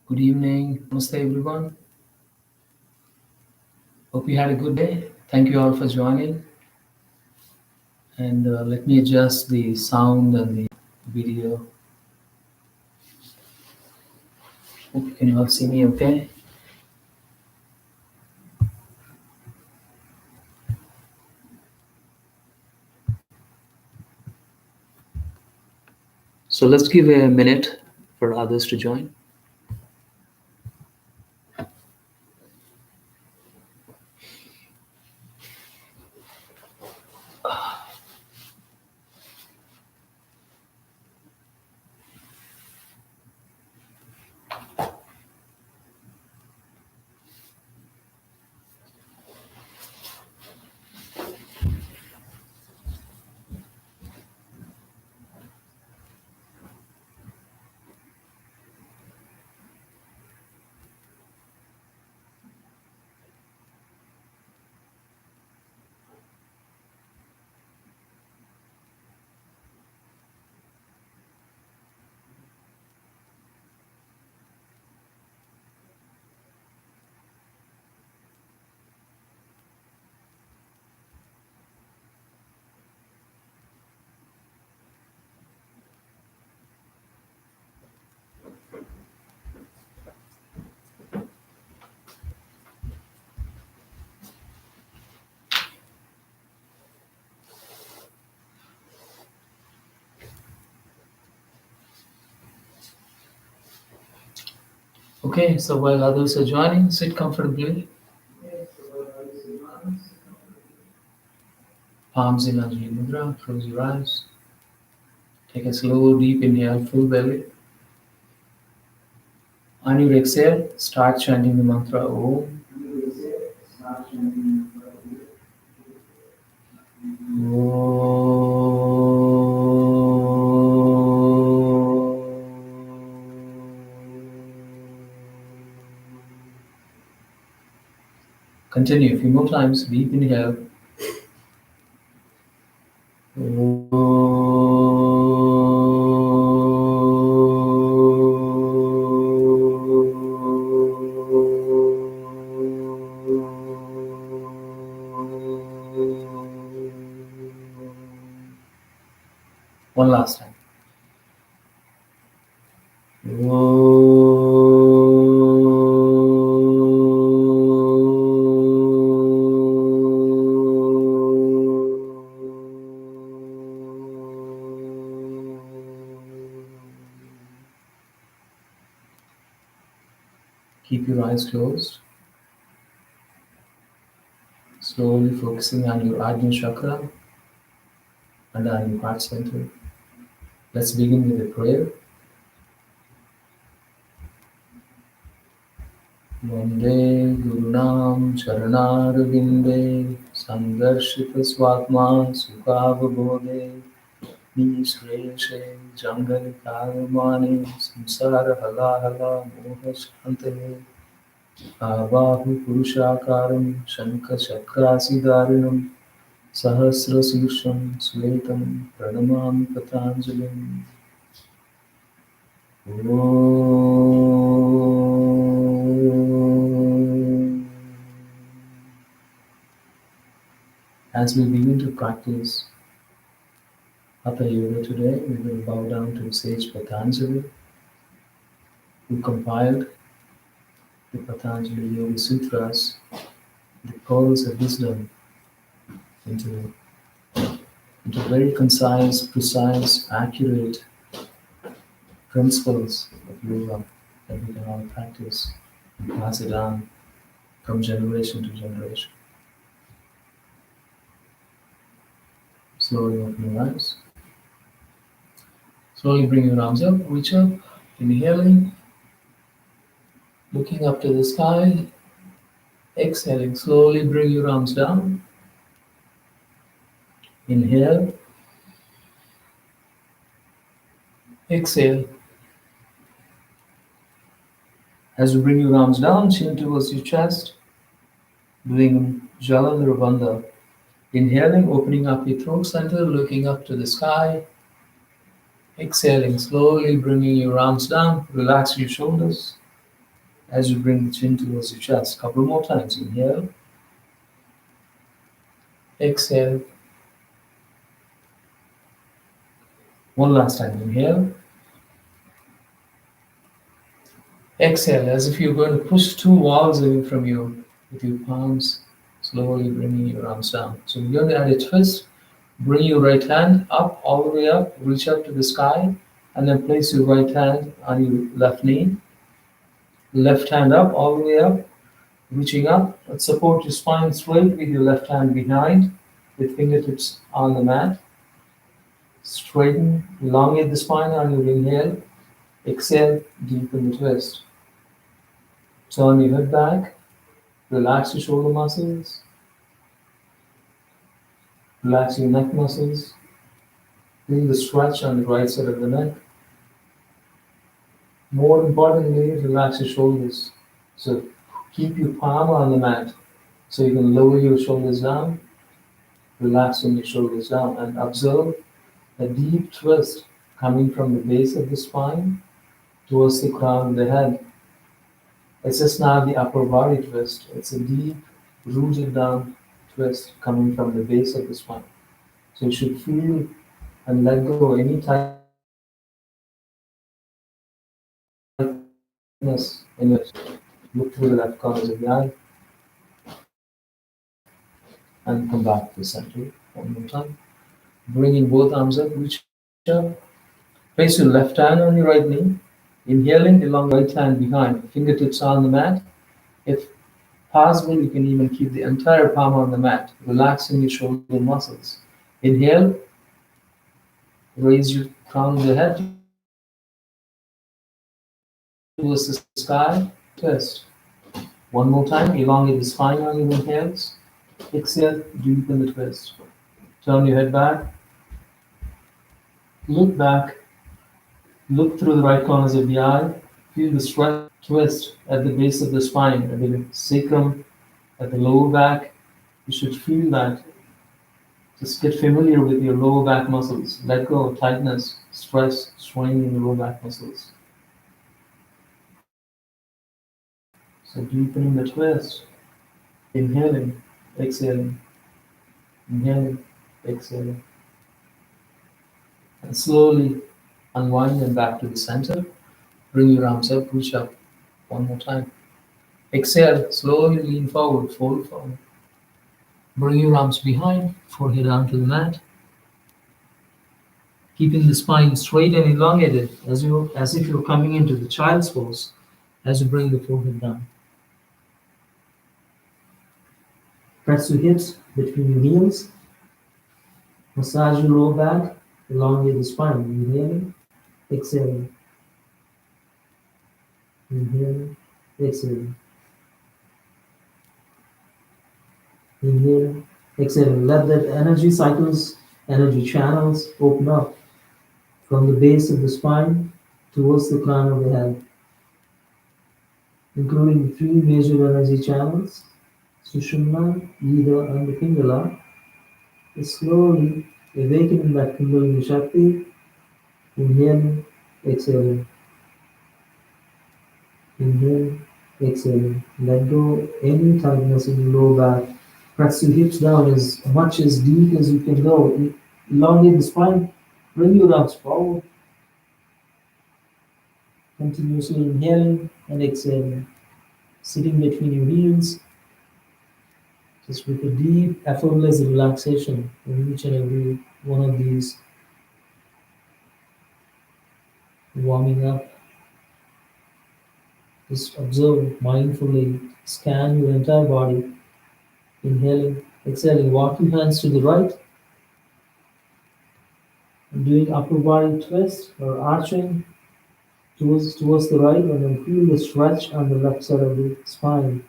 Good evening. Namaste, everyone. Hope you had a good day. Thank you all for joining. And let me adjust the sound and the video. Hope you can all see me okay. So let's give a minute for others to join. Okay, so while others are joining, sit comfortably. Palms in Anjali Mudra. Close your eyes. Take a slow, deep inhale, full belly. On your exhale, start chanting the mantra Om. Continue a few more times. Deep inhale. One last time. Keep your eyes closed. Slowly focusing on your Ajna chakra and on your heart center. Let's begin with a prayer. Vande Gurunam Charanarvinde Sangarshita Swatma Sukhavabodhe Nisreshe Jangalikayamani Samsara Halahala Mohashante Avahu Purushakaram Shankha Chakrasidarinam Sahasra Susham Svetam Pranamami Patanjalim. As we begin to practice Hatha Yoga today, we will bow down to sage Patanjali, who compiled the Patanjali Yoga Sutras, the pearls of wisdom, into very concise, precise, accurate principles of yoga that we can all practice and pass it on from generation to generation. Slowly open your eyes. Slowly bring your arms up, reach up, inhaling, looking up to the sky, exhaling. Slowly bring your arms down. Inhale, exhale. As you bring your arms down, chin towards your chest, doing Jalandhara Bandha. Inhaling, opening up your throat center, looking up to the sky. Exhaling, slowly bringing your arms down, relax your shoulders. as you bring the chin towards your chest. Couple more times. Inhale, exhale. One last time. Inhale, exhale, as if you're going to push two walls away from you with your palms, slowly bringing your arms down. So we're going to add a twist. Bring your right hand up, all the way up, reach up to the sky, and then place your right hand on your left knee. Left hand up, all the way up, reaching up. And support your spine straight with your left hand behind, with fingertips on the mat. Straighten, elongate the spine on your inhale. Exhale, deepen the twist. Turn your head back, relax your shoulder muscles, relax your neck muscles. Feel the stretch on the right side of the neck. More importantly, relax your shoulders. So keep your palm on the mat so you can lower your shoulders down, relaxing your shoulders down, and observe a deep twist coming from the base of the spine towards the crown of the head. It's just not the upper body twist, it's a deep, rooted down twist coming from the base of the spine. So you should feel and let go any tightness in your look through the left corners of the eye and come back to the center one more time. Bringing both arms up, reach up. Place your left hand on your right knee. Inhaling along right hand behind, fingertips on the mat. If possible, you can even keep the entire palm on the mat, relaxing your shoulder muscles. Inhale, raise your crown of the head towards the sky, twist. One more time, elongate the spine on your inhales. Exhale, deepen the twist. Turn your head back, back, look through the right corners of the eye. Feel the stretch twist at the base of the spine, at the sacrum, at the lower back. You should feel that. Just get familiar with your lower back muscles. Let go of tightness, stress, strain in the lower back muscles. So deepening the twist. Inhaling, exhaling, inhaling, exhaling. And slowly unwind and back to the center. Bring your arms up, reach up. One more time. Exhale, slowly lean forward, fold forward. Bring your arms behind, forehead onto the mat. Keeping the spine straight and elongated as if you're coming into the child's pose as you bring the forehead down. Press your hips between your heels. Massage your lower back, elongate the spine. Inhaling, exhaling. Inhaling, exhaling. Inhaling, exhaling. Let that energy cycles, energy channels open up from the base of the spine towards the crown of the head, including three major energy channels: Sushumna, Ida, and the Pingala, is slowly awakening that Kundalini Shakti. Inhaling, exhaling. Inhaling, exhaling. Let go any tightness in your lower back. Press your hips down as much as deep as you can go. Elongate the spine. Bring your arms forward. Continuously inhaling and exhaling. Sitting between your heels. Just with a deep, effortless relaxation in each and every one of these. Warming up. Just observe mindfully. Scan your entire body. Inhaling, exhaling. Walk your hands to the right. And doing upper body twist or arching towards the right, and then feel the stretch on the left side of the spine.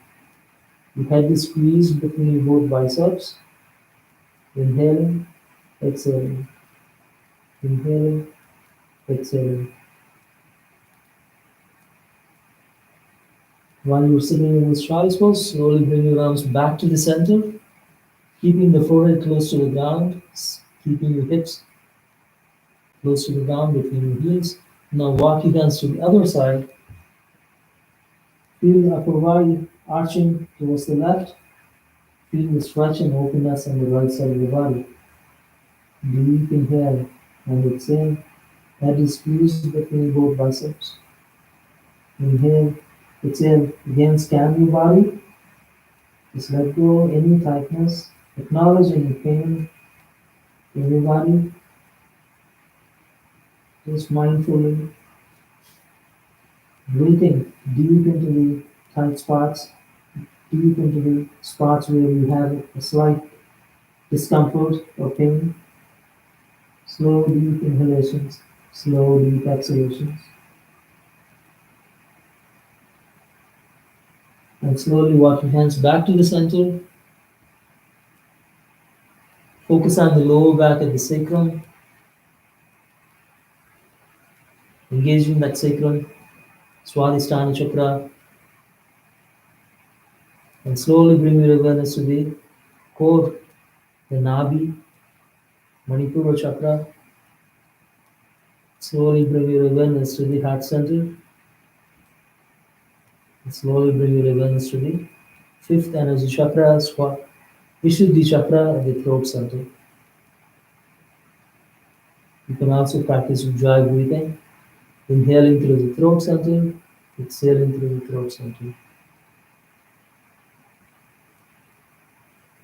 Your head is squeezed between both biceps. Inhaling, exhaling. Inhaling, exhaling. While you're sitting in this child's pose, slowly bring your arms back to the center, keeping the forehead close to the ground, keeping your hips close to the ground between your heels. Now walk your hands to the other side. Feel the upper body arching towards the left. Feel the stretch and openness on the right side of the body. Deep inhale and exhale. Head is squeezed between both biceps. Inhale, exhale. Again, scan your body. Just let go any tightness. Acknowledge any pain in your body. Just mindfully breathing deep into the tight spots, deep into the spots where you have a slight discomfort or pain. Slow, deep inhalations, slow, deep exhalations. And slowly walk your hands back to the center. Focus on the lower back at the sacrum, engaging that sacrum, Swadhisthana chakra, and slowly bring your awareness to the core, the Nabi, Manipura chakra. Slowly bring your awareness to the heart center, and slowly bring your awareness to the fifth energy chakra, Vishuddhi chakra at the throat center. You can also practice Ujjayi breathing, inhaling through the throat center, exhaling through the throat center.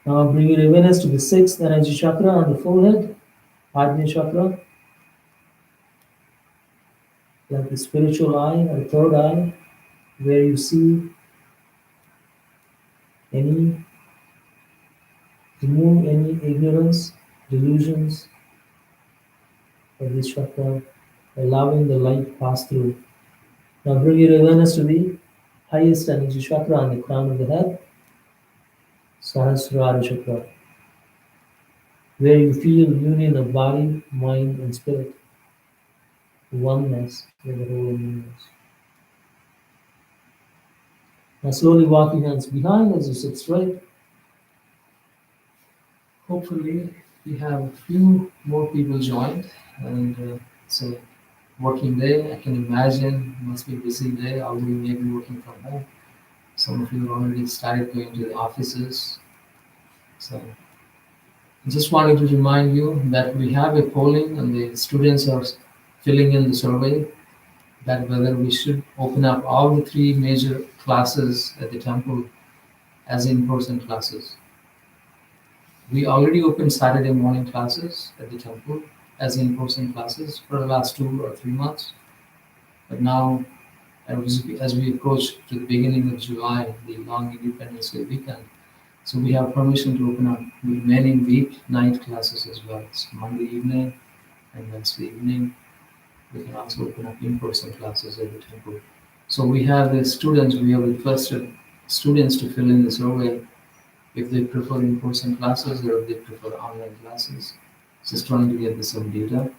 Now bring your awareness to the sixth energy chakra on the forehead, Ajna chakra, like the spiritual eye or third eye, where you see any, remove any ignorance, delusions of this chakra, allowing the light pass through. Now bring your awareness to the highest energy chakra on the crown of the head, Sahasrara chakra, where you feel union of body, mind, and spirit, oneness with the whole universe. Now slowly walk your hands behind as you sit straight. Hopefully we have a few more people joined, and it's a working day. I can imagine it must be a busy day, although you may be working from home. Some of you have already started going to the offices. So I just wanted to remind you that we have a polling and the students are filling in the survey that whether we should open up all the three major classes at the temple as in-person classes. We already opened Saturday morning classes at the temple as in-person classes for the last 2 or 3 months. But now, as we approach to the beginning of July, the long Independence Day weekend, so we have permission to open up the remaining weeknight classes as well. So Monday evening and Wednesday evening, we can also open up in-person classes at the temple. So we have we have requested students to fill in the survey if they prefer in-person classes or if they prefer online classes. Just trying to get some data,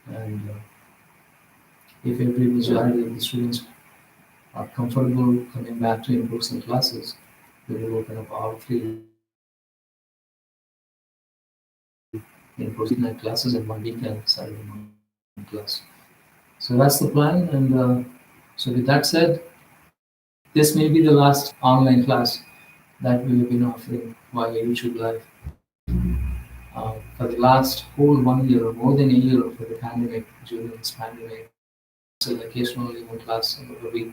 and if every majority of the students are comfortable coming back to in-person classes, we will open up all three in-person night classes and one weekend Saturday morning class. So that's the plan, and so with that said, this may be the last online class that we have been offering via YouTube Live. For the last whole 1 year or more than a year for the pandemic, during this pandemic, so occasionally one class a week,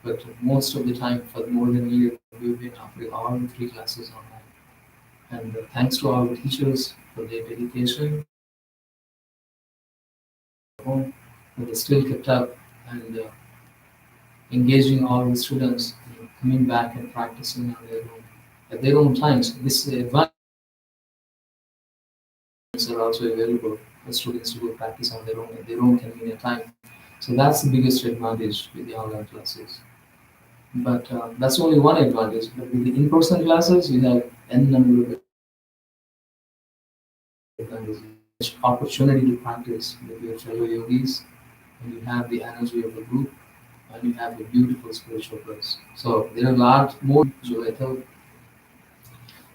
but most of the time for more than a year, we've been offering all the three classes online. And thanks to all the teachers for their dedication, but they still kept up and engaging all the students, coming back and practicing on their own at their own times. This advantage are also available for students to go practice on their own at their own convenient time. So that's the biggest advantage with the online classes. But that's only one advantage. But with the in-person classes, you have n number of advantages. Opportunity to practice with your fellow yogis, and you have the energy of the group, and you have a beautiful spiritual place. So there are a lot more July 3rd.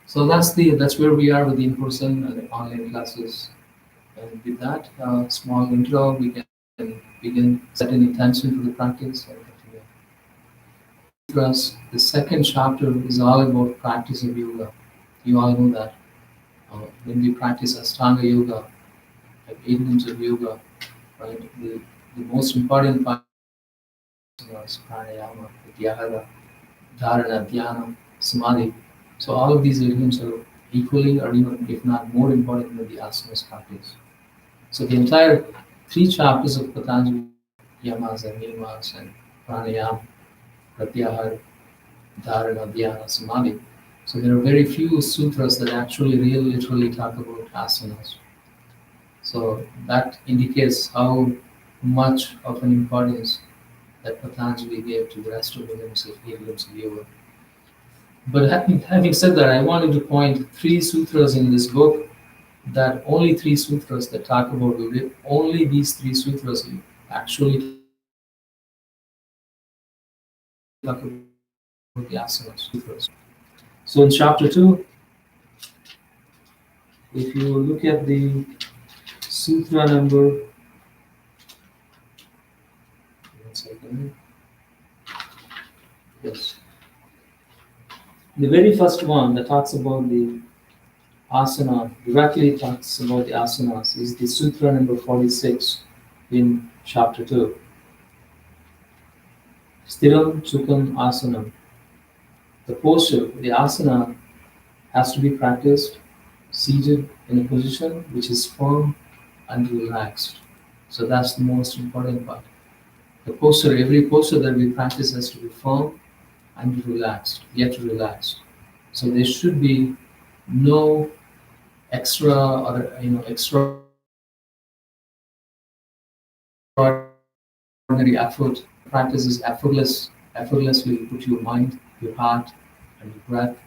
So that's where we are with the in-person and the online classes. And with that small intro, we can begin set an intention for the practice and continue. sutras, the second chapter is all about practice of yoga. You all know that. When we practice Ashtanga yoga, like 8 limbs of yoga, right? The most important part is pranayama, vidyahara, dharana, dhyana, samadhi. So all of these 8 limbs are equally or even if not more important than the asanas practice. So the entire 3 chapters of Patanjali, yamas and niyamas and pranayama, pratyahara, dharana, dhyana, samadhi. So there are very few sutras that actually really literally talk about asanas. So that indicates how much of an importance that Patanjali gave to the rest of the limbs of yoga. But having said that, I wanted to point 3 sutras in this book, that only 3 sutras that talk about only these 3 sutras actually talk about the asanas sutras. So in chapter 2, if you look at the sutra number, one second, yes, the very first one that talks about the asana, directly talks about the asanas, is the sutra number 46 in chapter 2. Stiram Sukham Asanam. The posture, the asana, has to be practiced seated in a position which is firm and relaxed. So that's the most important part. The posture, every posture that we practice has to be firm and relaxed, yet relaxed. So there should be no extra or extraordinary effort. Practice is effortlessly put your mind, your heart, and your breath.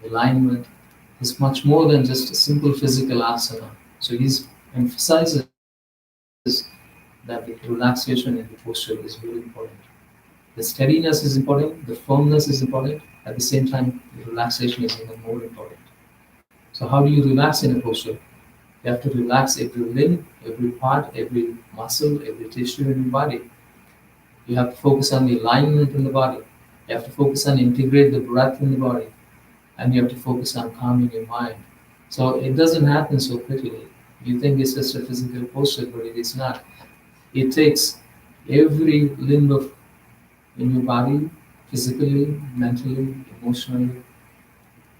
Alignment is much more than just a simple physical asana. So he emphasizes that the relaxation in the posture is very important. The steadiness is important, the firmness is important, at the same time, the relaxation is even more important. So, how do you relax in a posture? You have to relax every limb, every part, every muscle, every tissue in your body. You have to focus on the alignment in the body. You have to focus on integrate the breath in the body, and you have to focus on calming your mind. So it doesn't happen so quickly. You think it's just a physical posture, but it is not. It takes every limb of in your body, physically, mentally, emotionally,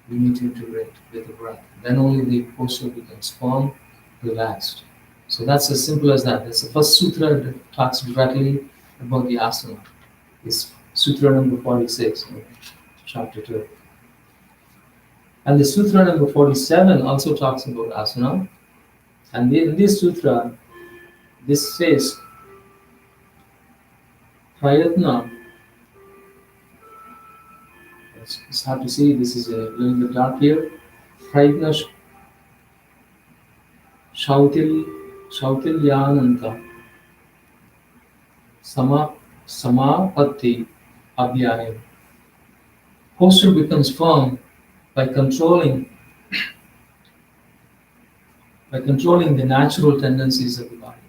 you need to integrate with the breath. Then only the posture becomes firm, relaxed. So that's as simple as that. That's the first sutra that talks directly about the asana. It's sutra number 46 in chapter 2. And the sutra number 47 also talks about asana. And in this sutra, this says, Prayatna, it's hard to see, this is a little bit dark here. Prayatna Shautil, Shautilyananta Sama, Samapatti Abhyayam. Posture becomes firm by controlling the natural tendencies of the body.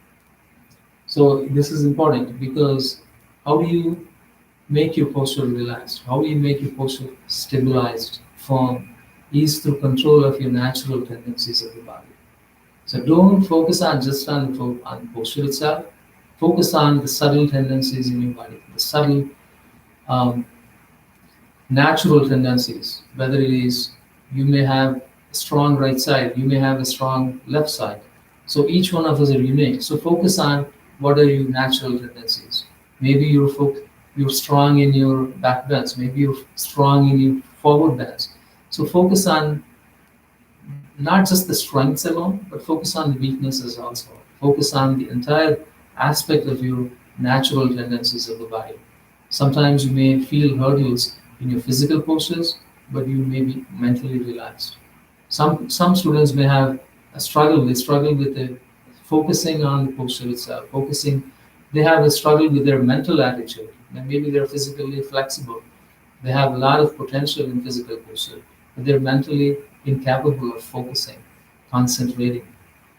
So this is important because how do you make your posture relaxed? How do you make your posture stabilized, firm? Is through control of your natural tendencies of the body. So don't focus on just on posture itself. Focus on the subtle tendencies in your body, the subtle um, natural tendencies. Whether it is you may have a strong right side, you may have a strong left side. So each one of us are unique. So focus on what are your natural tendencies. Maybe you're strong in your back bends. Maybe you're strong in your forward bends. So focus on not just the strengths alone, but focus on the weaknesses also. Focus on the entire aspect of your natural tendencies of the body. Sometimes you may feel hurdles in your physical postures, but you may be mentally relaxed. Some students may have a struggle. They struggle with the focusing on the posture itself. They have a struggle with their mental attitude. And maybe they're physically flexible, they have a lot of potential in physical posture, but they're mentally incapable of focusing, concentrating,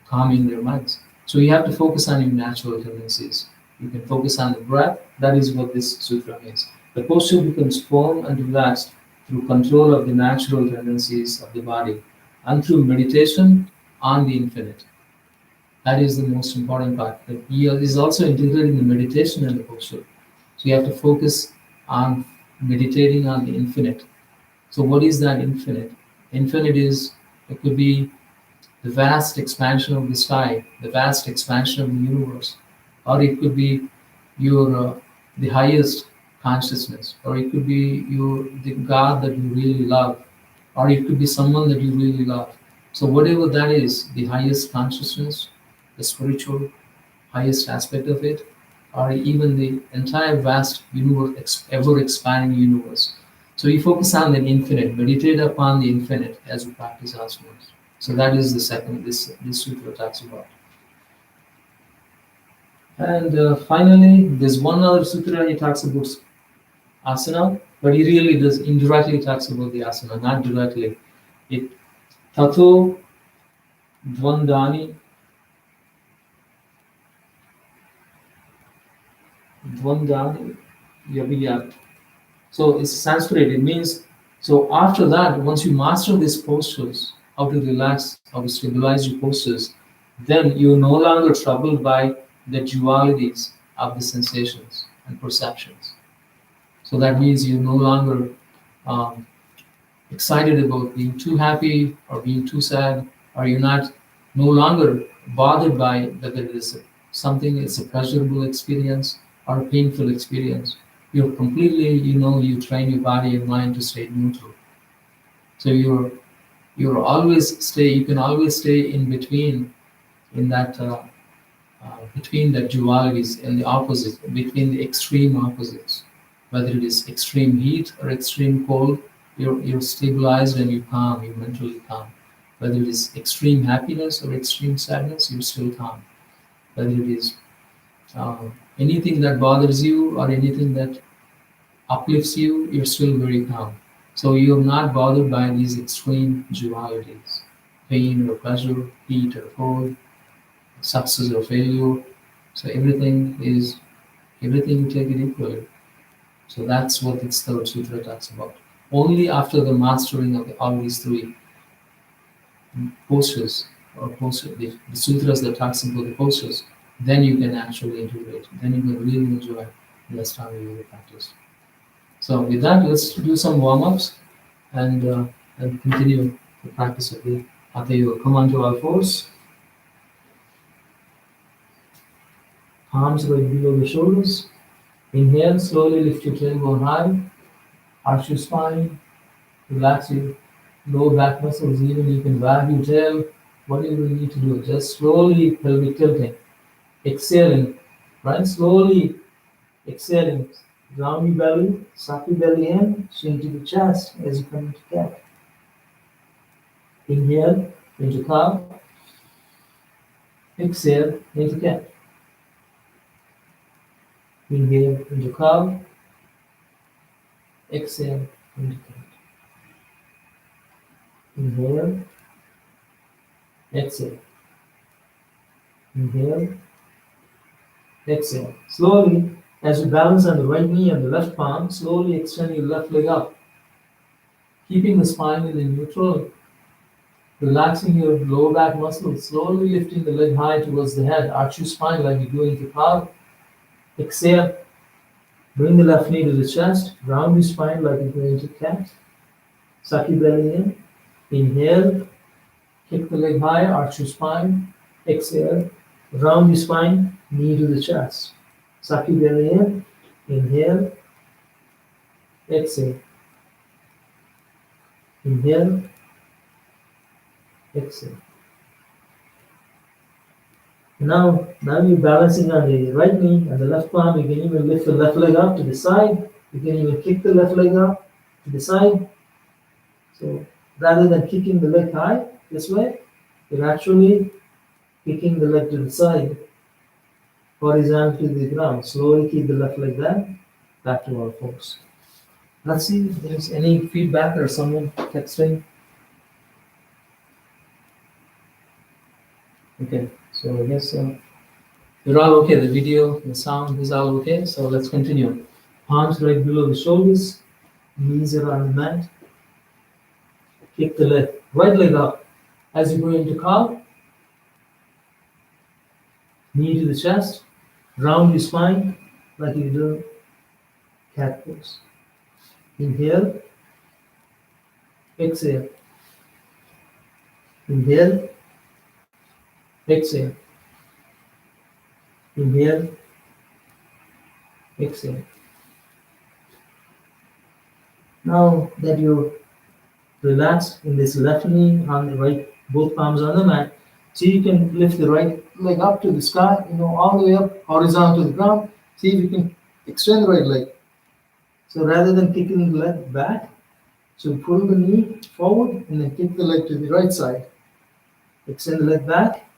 calming their minds. So you have to focus on your natural tendencies. You can focus on the breath. That is what this sutra means. The posture becomes firm and relaxed through control of the natural tendencies of the body and through meditation on the infinite. That is the most important part. That he is also integrating the meditation and the posture. So you have to focus on meditating on the infinite. So what is that infinite? Infinite is, it could be the vast expansion of the sky, the vast expansion of the universe, or it could be your the highest consciousness, or it could be your the God that you really love, or it could be someone that you really love. So whatever that is, the highest consciousness, the spiritual highest aspect of it, or even the entire vast universe, ever expanding universe. So you focus on the infinite, meditate upon the infinite as you practice asanas. So that is the second this sutra talks about. And finally, there's one other sutra he talks about asana, but he really does indirectly talks about the asana, not directly. It tato dvandani dvandani yabiyat. So it's Sanskrit. It means so after that, once you master these postures, how to relax, how to stabilize your postures, then you're no longer troubled by the dualities of the sensations and perceptions. So that means you're no longer um, excited about being too happy or being too sad, or you're not no longer bothered by whether it is something, it's a pleasurable experience or a painful experience. You're completely, you train your body and mind to stay neutral. So you can always stay in between, in that between the dualities and the opposites, between the extreme opposites, whether it is extreme heat or extreme cold, you're stabilized and you're calm, you're mentally calm. Whether it is extreme happiness or extreme sadness, you're still calm. Whether it is anything that bothers you or anything that uplifts you, you're still very calm. So you're not bothered by these extreme dualities, pain or pleasure, heat or cold, success or failure. So everything you take it equally. So that's what this third sutra talks about. Only after the mastering of all these three postures or the sutras that talks about the postures, then you can actually integrate. Then you can really enjoy the Ashtanga Yoga practice. So with that, let's do some warm-ups and continue the practice of the Hatha Yoga. Come onto all fours. Arms right below the shoulders. Inhale, slowly lift your tailbone high. Arch your spine. Relax your lower back muscles. Even you can wag your tail. Whatever you need to do, just slowly pelvic tilting. Exhaling, right? Slowly exhaling. Round your belly, suck your belly in, sink to the chest as you come into cat. Inhale into cow. Exhale into cat. Inhale into cow. Exhale into cat. Inhale. Exhale. Inhale. Exhale. Slowly, as you balance on the right knee and the left palm, slowly extend your left leg up. Keeping the spine in the neutral, relaxing your lower back muscles, slowly lifting the leg high towards the head. Arch your spine like you do into cow. Exhale. Bring the left knee to the chest. Round your spine like you do into cat. Suck your belly in. Inhale. Kick the leg high. Arch your spine. Exhale. Round your spine. Knee to the chest. Suck your belly in. Inhale. Exhale. Inhale. Exhale. Now you're balancing on the right knee and the left palm. You can even lift the left leg up to the side. You can even kick the left leg up to the side. So rather than kicking the leg high this way, you're actually kicking the leg to the side, horizontal to the ground. Slowly keep the left leg back to all fours. Let's see if there's any feedback or someone texting. Okay, so I guess we're all okay. The video, the sound is all okay. So let's continue. Palms right below the shoulders, knees are on the mat. Kick the right leg up. As you go into cow, knee to the chest, round your spine like you do cat pose. Inhale, exhale. Inhale, exhale. Inhale, exhale. Now that you're relaxed in this left knee on the right, both palms on the mat, so you can lift the right leg up to the sky, all the way up, horizontal to the ground. See if you can extend the right leg. So rather than kicking the leg back, so pull the knee forward and then kick the leg to the right side. Extend the leg back,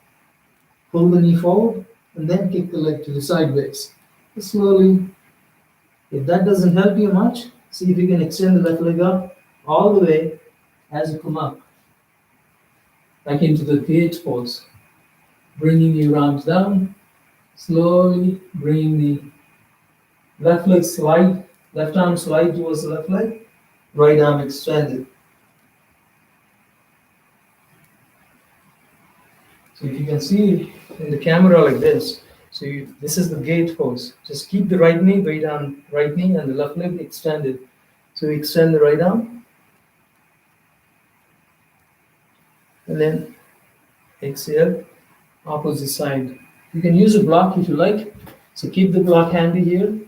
pull the knee forward, and then kick the leg to the sideways. Slowly. If that doesn't help you much, see if you can extend the left leg up all the way as you come up. Back into the gate pose. Bringing your arms down, slowly bringing the left leg slide, left arm slide towards the left leg, right arm extended. So if you can see in the camera like this, so this is the gate pose. Just keep the right knee, weight on right knee, and the left leg extended. So extend the right arm, and then exhale, opposite side. You can use a block if you like. So keep the block handy here.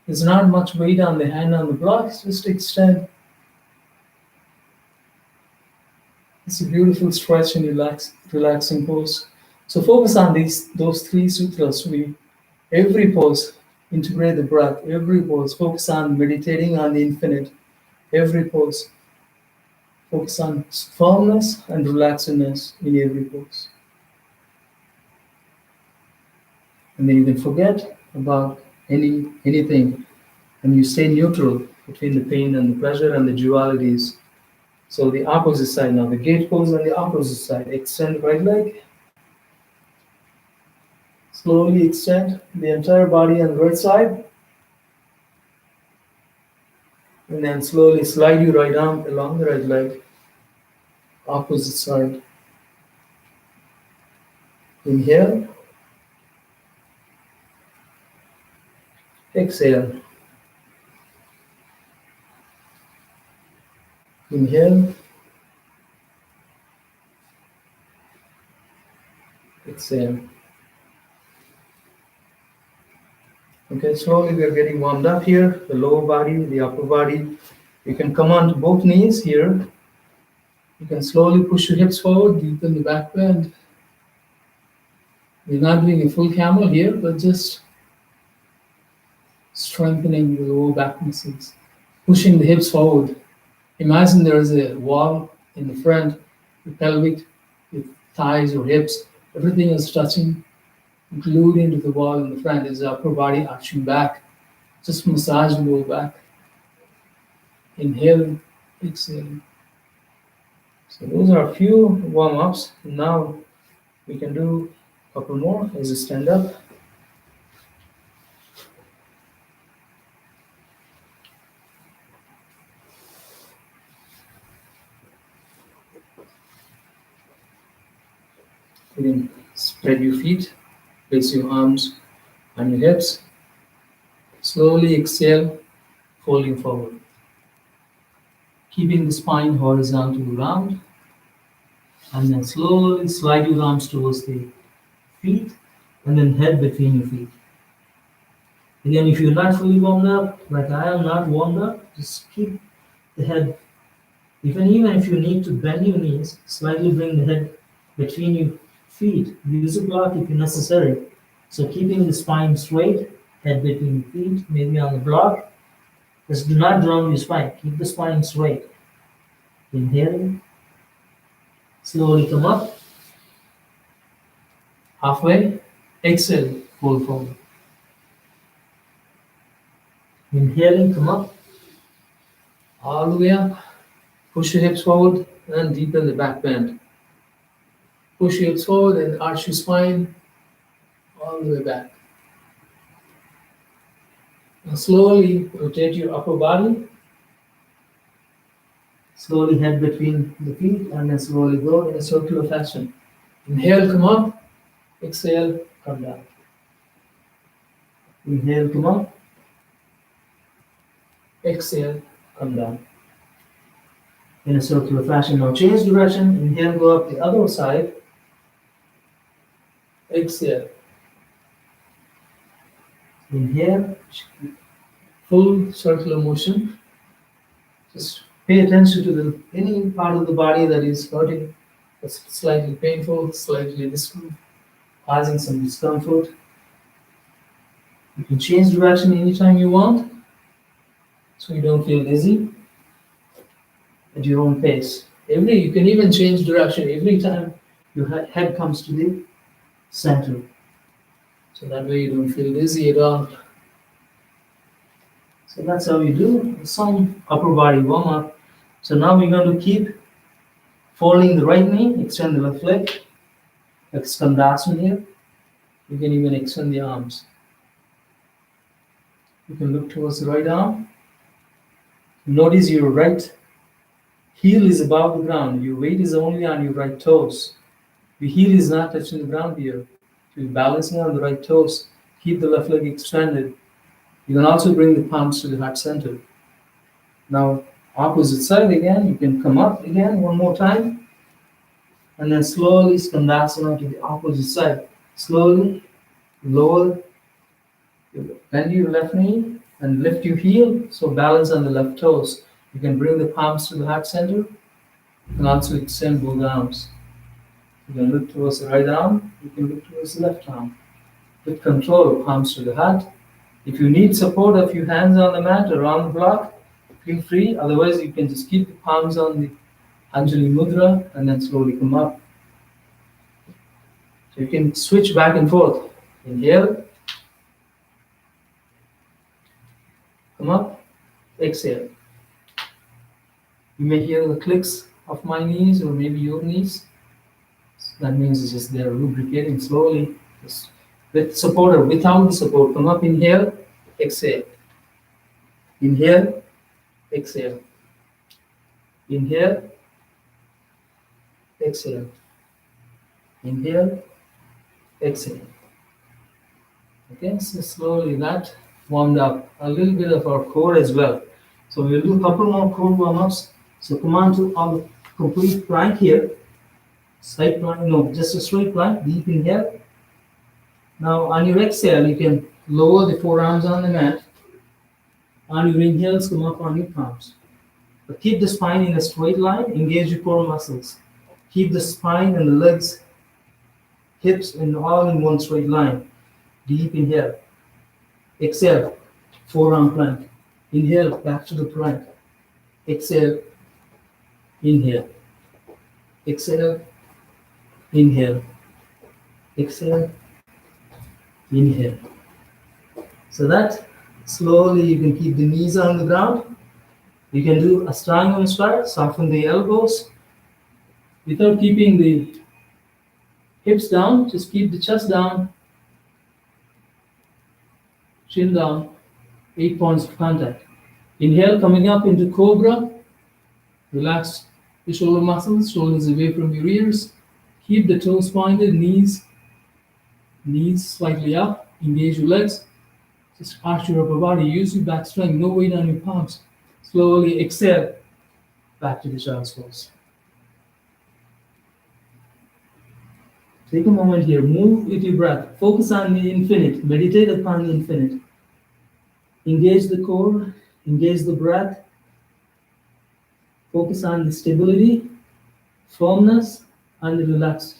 There's not much weight on the hand on the block, just extend. It's a beautiful stretch and relaxing pose. So focus on those three sutras. Every pose, integrate the breath. Every pose, focus on meditating on the infinite. Every pose, focus on firmness and relaxedness in every pose. And then you can forget about anything, and you stay neutral between the pain and the pleasure and the dualities. So the opposite side now, the gate pose on the opposite side. Extend right leg. Slowly extend the entire body on the right side. And then slowly slide your right arm along the right leg. Opposite side. Inhale. Exhale. Inhale. Exhale. Okay, slowly we are getting warmed up here. The lower body, the upper body. You can come on to both knees here. You can slowly push your hips forward, deepen the back bend. We're not doing a full camel here, but just strengthening the lower back muscles. Pushing the hips forward. Imagine there is a wall in the front, the pelvic, the thighs or hips, everything is touching, glued into the wall in the front. Is the upper body arching back. Just massage the lower back. Inhaling, exhaling. So those are a few warm-ups. Now we can do a couple more as you stand up. You can spread your feet, place your arms on your hips. Slowly exhale, folding forward. Keeping the spine horizontal round. And then slowly slide your arms towards the feet and then head between your feet. Again, if you're not fully warmed up, like I am not warmed up, just keep the head. Even if you need to bend your knees, slightly bring the head between your feet. Use a block if necessary. So keeping the spine straight, head between your feet, maybe on the block. Just do not round your spine. Keep the spine straight. Inhaling. Slowly come up. Halfway. Exhale. Fold forward. Inhaling, come up. All the way up. Push your hips forward and deepen the back bend. Push your hips forward and arch your spine all the way back. Now Slowly rotate your upper body. Slowly head between the feet and then slowly go in a circular fashion. Inhale, come up. Exhale, come down. Inhale, come up. Exhale, come down. In a circular fashion. Now change direction. Inhale, go up the other side. Exhale. Inhale, full circular motion. Just pay attention to any part of the body that is hurting, that's slightly painful, slightly causing some discomfort. You can change direction anytime you want, so you don't feel dizzy at your own pace. You can even change direction every time your head comes to the center. So that way you don't feel dizzy at all. So that's how you do some upper body warm up. So now we're going to keep folding the right knee, extend the left leg, like Skandasana here. You can even extend the arms. You can look towards the right arm. Notice your right heel is above the ground. Your weight is only on your right toes. Your heel is not touching the ground here. So you're balancing on the right toes. Keep the left leg extended. You can also bring the palms to the heart center. Now, opposite side again, you can come up again one more time. And then slowly Skandasana to the opposite side. Slowly lower, bend your left knee and lift your heel. So balance on the left toes. You can bring the palms to the heart center. You can also extend both arms. You can look towards the right arm. You can look towards the left arm. With control, palms to the heart. If you need support of your hands on the mat or on the block, feel free. Otherwise, you can just keep the palms on the Anjali Mudra and then slowly come up. So you can switch back and forth. Inhale. Come up. Exhale. You may hear the clicks of my knees or maybe your knees. That means it's just they're lubricating slowly. Just with support or without the support. Come up. Inhale. Exhale. Inhale. Exhale. Inhale. Exhale. Inhale. Exhale. Okay, so slowly that warmed up a little bit of our core as well. So we'll do a couple more core warm-ups. So come on to our complete plank here. Side plank, no, just a straight plank, deep inhale. Now on your exhale, you can lower the forearms on the mat. On your inhales, come up on your palms. But keep the spine in a straight line, engage your core muscles. Keep the spine and the legs, hips, and all in one straight line. Deep inhale. Exhale, forearm plank. Inhale, back to the plank. Exhale, inhale. Exhale, inhale. Exhale, inhale. So that slowly you can keep the knees on the ground. You can do Ashtanga Namaskar, soften the elbows without keeping the hips down. Just keep the chest down, chin down, 8 points of contact. Inhale, coming up into Cobra. Relax the shoulder muscles, shoulders away from your ears. Keep the toes pointed, knees slightly up. Engage your legs. Just arch your upper body. Use your back strength. No weight on your palms. Slowly exhale. Back to the child's pose. Take a moment here. Move with your breath. Focus on the infinite. Meditate upon the infinite. Engage the core. Engage the breath. Focus on the stability, firmness, and the relaxed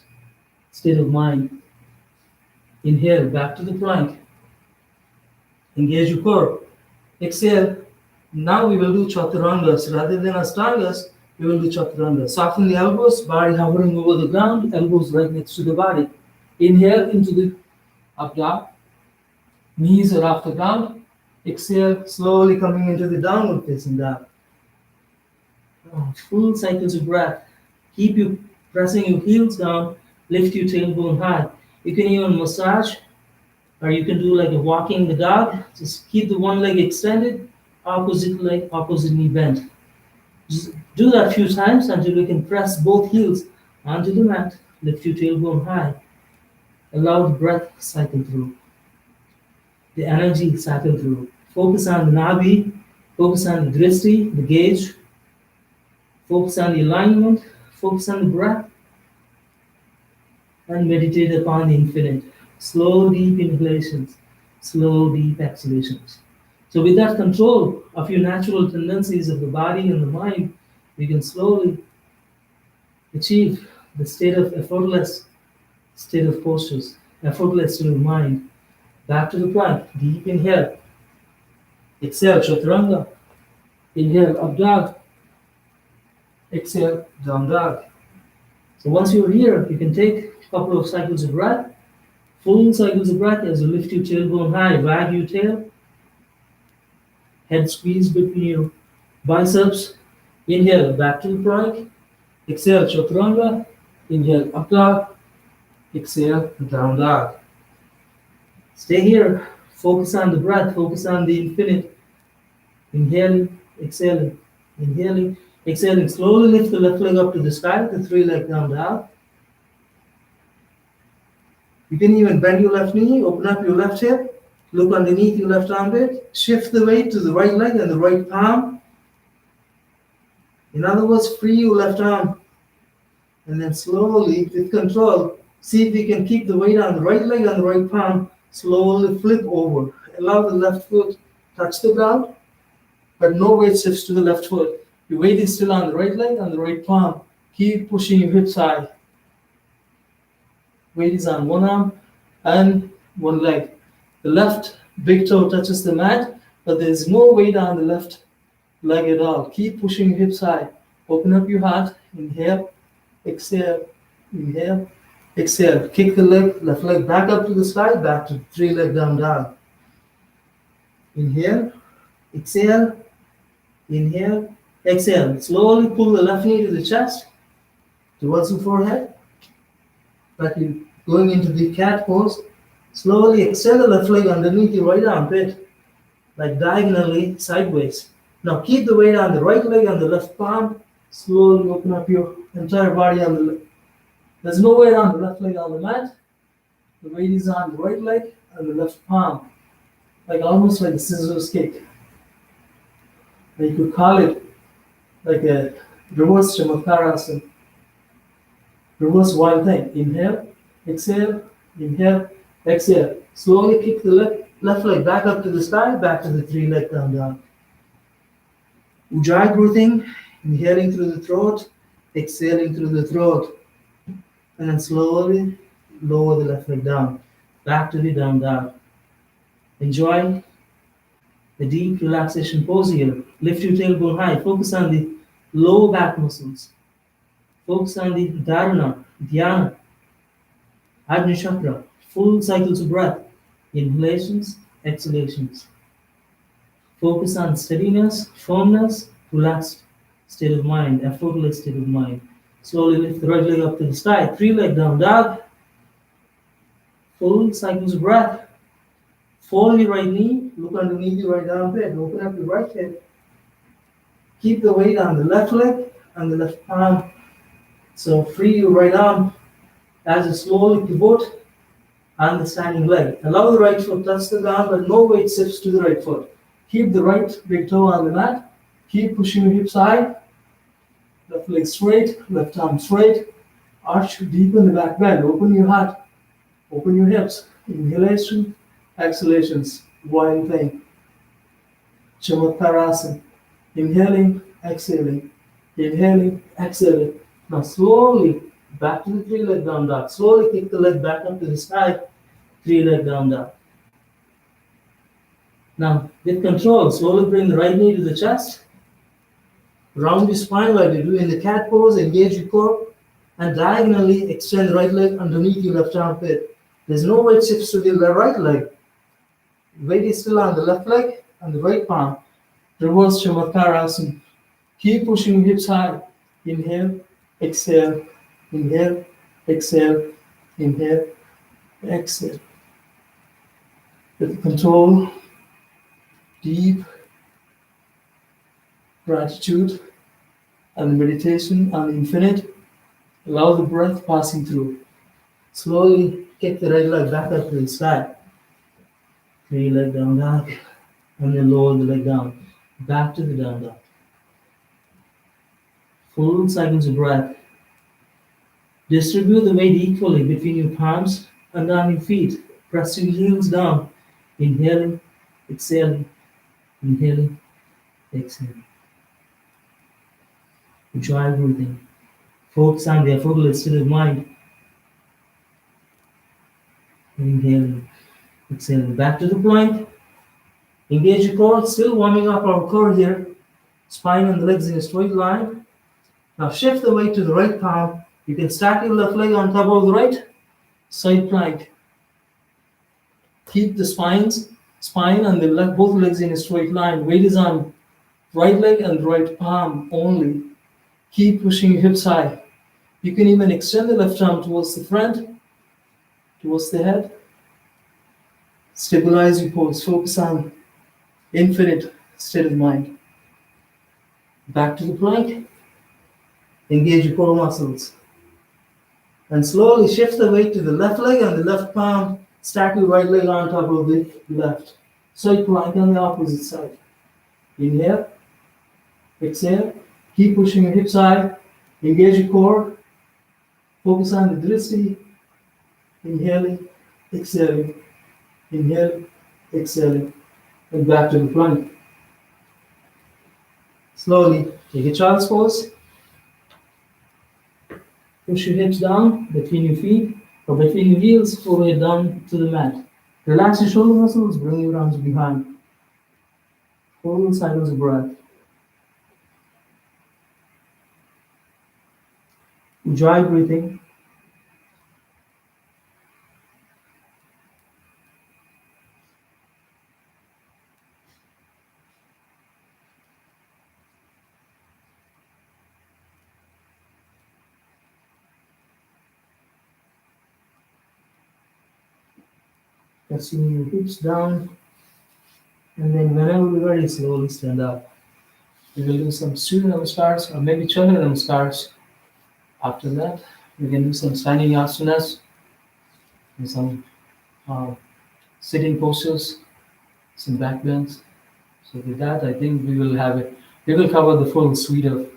state of mind. Inhale, back to the plank. Engage your core. Exhale. Now we will do Chaturangas. Rather than Ashtangas, we will do Chaturangas. Soften the elbows, body hovering over the ground, elbows right next to the body. Inhale into the up dog. Knees are off the ground. Exhale, slowly coming into the downward facing dog. Full cycles of breath. Keep you pressing your heels down, lift your tailbone high. You can even massage Or you can do like a walking the dog. Just keep the one leg extended, opposite leg, opposite knee bent. Just do that a few times until you can press both heels onto the mat. Lift your tailbone high. Allow the breath cycle through. The energy cycle through. Focus on the nabi. Focus on the drishti, the gauge. Focus on the alignment. Focus on the breath. And meditate upon the infinite. Slow, deep inhalations. Slow, deep exhalations. So with that control of your natural tendencies of the body and the mind, we can slowly achieve the state of effortless state of postures, effortless state of mind. Back to the plank. Deep inhale. Exhale, chaturanga. Inhale, up dog. Exhale, down dog. So once you're here, you can take a couple of cycles of breath, full cycles of breath as you lift your tailbone high, wag your tail, head squeeze between your biceps. Inhale, back to the plank. Exhale, chaturanga. Inhale, up dog. Exhale, down dog. Stay here. Focus on the breath. Focus on the infinite. Inhaling, exhaling, inhaling, exhaling. Slowly lift the left leg up to the sky, the three leg down dog. You can even bend your left knee, open up your left hip, look underneath your left armpit, shift the weight to the right leg and the right palm. In other words, free your left arm. And then slowly, with control, see if you can keep the weight on the right leg and the right palm. Slowly flip over. Allow the left foot touch the ground, but no weight shifts to the left foot. Your weight is still on the right leg and the right palm. Keep pushing your hips high. Weight is on one arm and one leg. The left big toe touches the mat, but there is no weight on the left leg at all. Keep pushing your hips high. Open up your heart. Inhale, exhale, inhale, exhale. Kick the leg, left leg back up to the sky, back to three leg down dog. Inhale, exhale, inhale, exhale. Slowly pull the left knee to the chest, towards the forehead. Like you're going into the cat pose. Slowly extend the left leg underneath your right armpit, like diagonally sideways. Now keep the weight on the right leg and the left palm. Slowly open up your entire body on the left. There's no weight on the left leg on the mat. The weight is on the right leg and the left palm, like almost like a scissors kick. You could call it like a reverse Chamakarasana, reverse wild thing. Inhale, exhale, inhale, exhale. Slowly kick the left leg back up to the sky, back to the three leg down dog. Ujjayi breathing, inhaling through the throat, exhaling through the throat. And then slowly lower the left leg down, back to the down dog. Enjoy the deep relaxation pose here. Lift your tailbone high. Focus on the lower back muscles. Focus on the dharana, dhyana, Agni chakra. Full cycles of breath. Inhalations, exhalations. Focus on steadiness, firmness, relaxed state of mind, effortless state of mind. Slowly lift the right leg up to the sky. Three leg down dog. Full cycles of breath. Fold your right knee, look underneath your right armpit, open up your right hip. Keep the weight on the left leg and the left palm. So free your right arm as you slowly pivot on the standing leg. Allow the right foot touch the ground, but no weight shifts to the right foot. Keep the right big toe on the mat. Keep pushing your hips high. Left leg straight, left arm straight. Arch deep in the back bend. Open your heart. Open your hips. Inhalation. Exhalations, wild thing. Chamakarasana. Inhaling, exhaling. Inhaling, exhaling. Now slowly back to the three leg down dog. Slowly kick the leg back up to the sky. Three leg down dog. Now with control, slowly bring the right knee to the chest. Round your spine like you do in the cat pose. Engage your core. And diagonally extend the right leg underneath your left armpit. There's no weight shifts to the right leg. Weight is still on the left leg and the right palm. Reverse Chamakarasana. Keep pushing hips high. Inhale, exhale, inhale, exhale, inhale, exhale. with control, deep gratitude, and meditation on the infinite. Allow the breath passing through. Slowly kick the right leg back up to the sky. Bring your leg down back, and then lower the leg down. Back to the down dog. Full cycles of breath. Distribute the weight equally between your palms and on your feet. Press your heels down. Inhaling, exhaling, inhaling, exhaling. Enjoy breathing. Focus on the effortless state of mind. Inhaling, exhaling. Back to the plank. Engage your core. Still warming up our core here. Spine and the legs in a straight line. Now shift the weight to the right palm. You can stack your left leg on top of the right. Side plank. Keep the spine and the leg, both legs in a straight line. Weight is on right leg and right palm only. Keep pushing your hips high. You can even extend the left arm towards the front, towards the head. Stabilize your pose. Focus on infinite state of mind. Back to the plank. Engage your core muscles. And slowly shift the weight to the left leg and the left palm. Stack your right leg on top of the left. Side plank on the opposite side. Inhale. Exhale. Keep pushing your hips high. Engage your core. Focus on the dristy. Inhaling. Exhaling. Inhaling. Exhaling. And back to the plank. Slowly take a child's pose. Push your hips down between your feet or between your heels, forehead down to the mat. Relax your shoulder muscles, bring your arms behind. Full cycles of breath. Enjoy breathing. Pressing your hips down, and then whenever you're ready, slowly stand up. We will do some Surya Namaskars or maybe Chandra Namaskars. After that, we can do some standing asanas and some sitting postures, some back bends. So with that, I think we will have it. We will cover the full suite of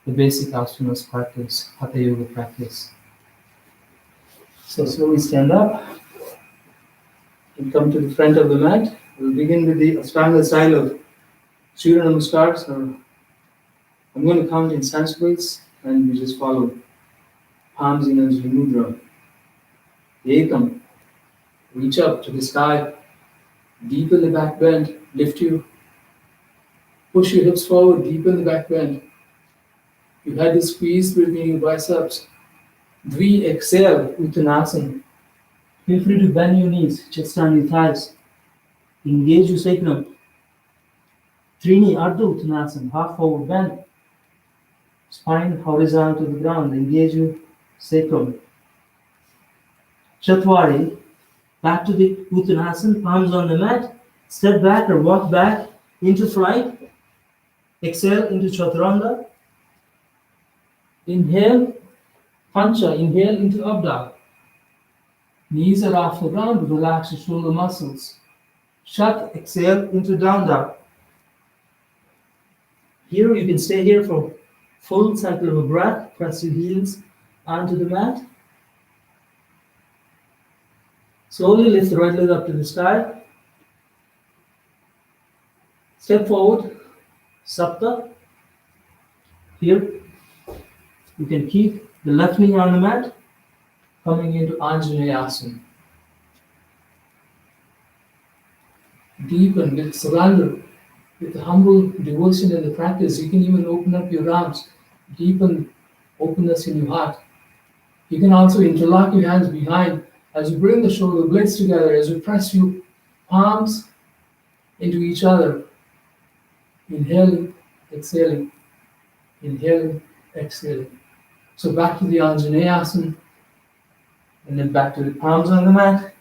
the basic asanas practice, Hatha Yoga practice. So slowly stand up. And come to the front of the mat. We'll begin with the Ashtanga style of Surya Namaskars. I'm going to count in Sanskrit and we just follow. Palms in Anjali Mudra. Ekam. Reach up to the sky. Deepen the back bend. Lift you. Push your hips forward. Deepen the back bend. You had to squeeze between your biceps. Dvi exhale. Uttanasana. Feel free to bend your knees, chest on your thighs. Engage your sacrum. Trini Ardha Uttanasana, half forward bend. Spine horizontal to the ground. Engage your sacrum. Chatwari, back to the Uttanasana, palms on the mat. Step back or walk back into flight. Exhale into Chaturanga. Inhale, Pancha, inhale into Up Dog. Knees are off the ground, relax your shoulder muscles. Shat, exhale into Down Dog. Here you can stay here for full cycle of a breath. Press your heels onto the mat. Slowly lift the right leg up to the sky. Step forward, Sapta. Here you can keep the left knee on the mat. Coming into Anjaneyasana. Deepen with surrender, with humble devotion in the practice. You can even open up your arms, deepen openness in your heart. You can also interlock your hands behind as you bring the shoulder blades together, as you press your palms into each other. Inhaling, exhaling, inhaling, exhaling. So back to the Anjaneyasana. And then back to the palms on the mat.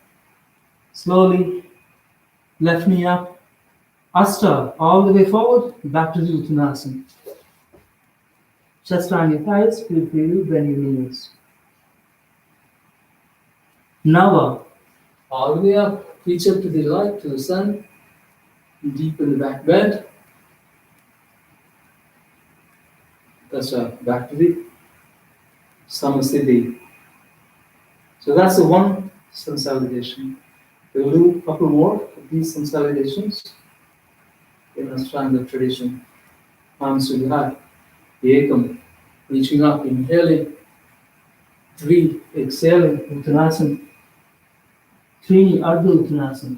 Slowly left knee up, Asta, all the way forward, back to the Uttanasana. Chest on your thighs, feel free to bend your knees. Nava, all the way up, reach up to the light, to the sun, deep in the back bend. That's back to the Samasthiti. So that's the one consolidation. We'll do a couple more of these consolidations in a standard tradition. Arms to the heart. Ekam, reaching up, inhaling. Three, exhaling, Uttanasana. Three, Ardha Uttanasana.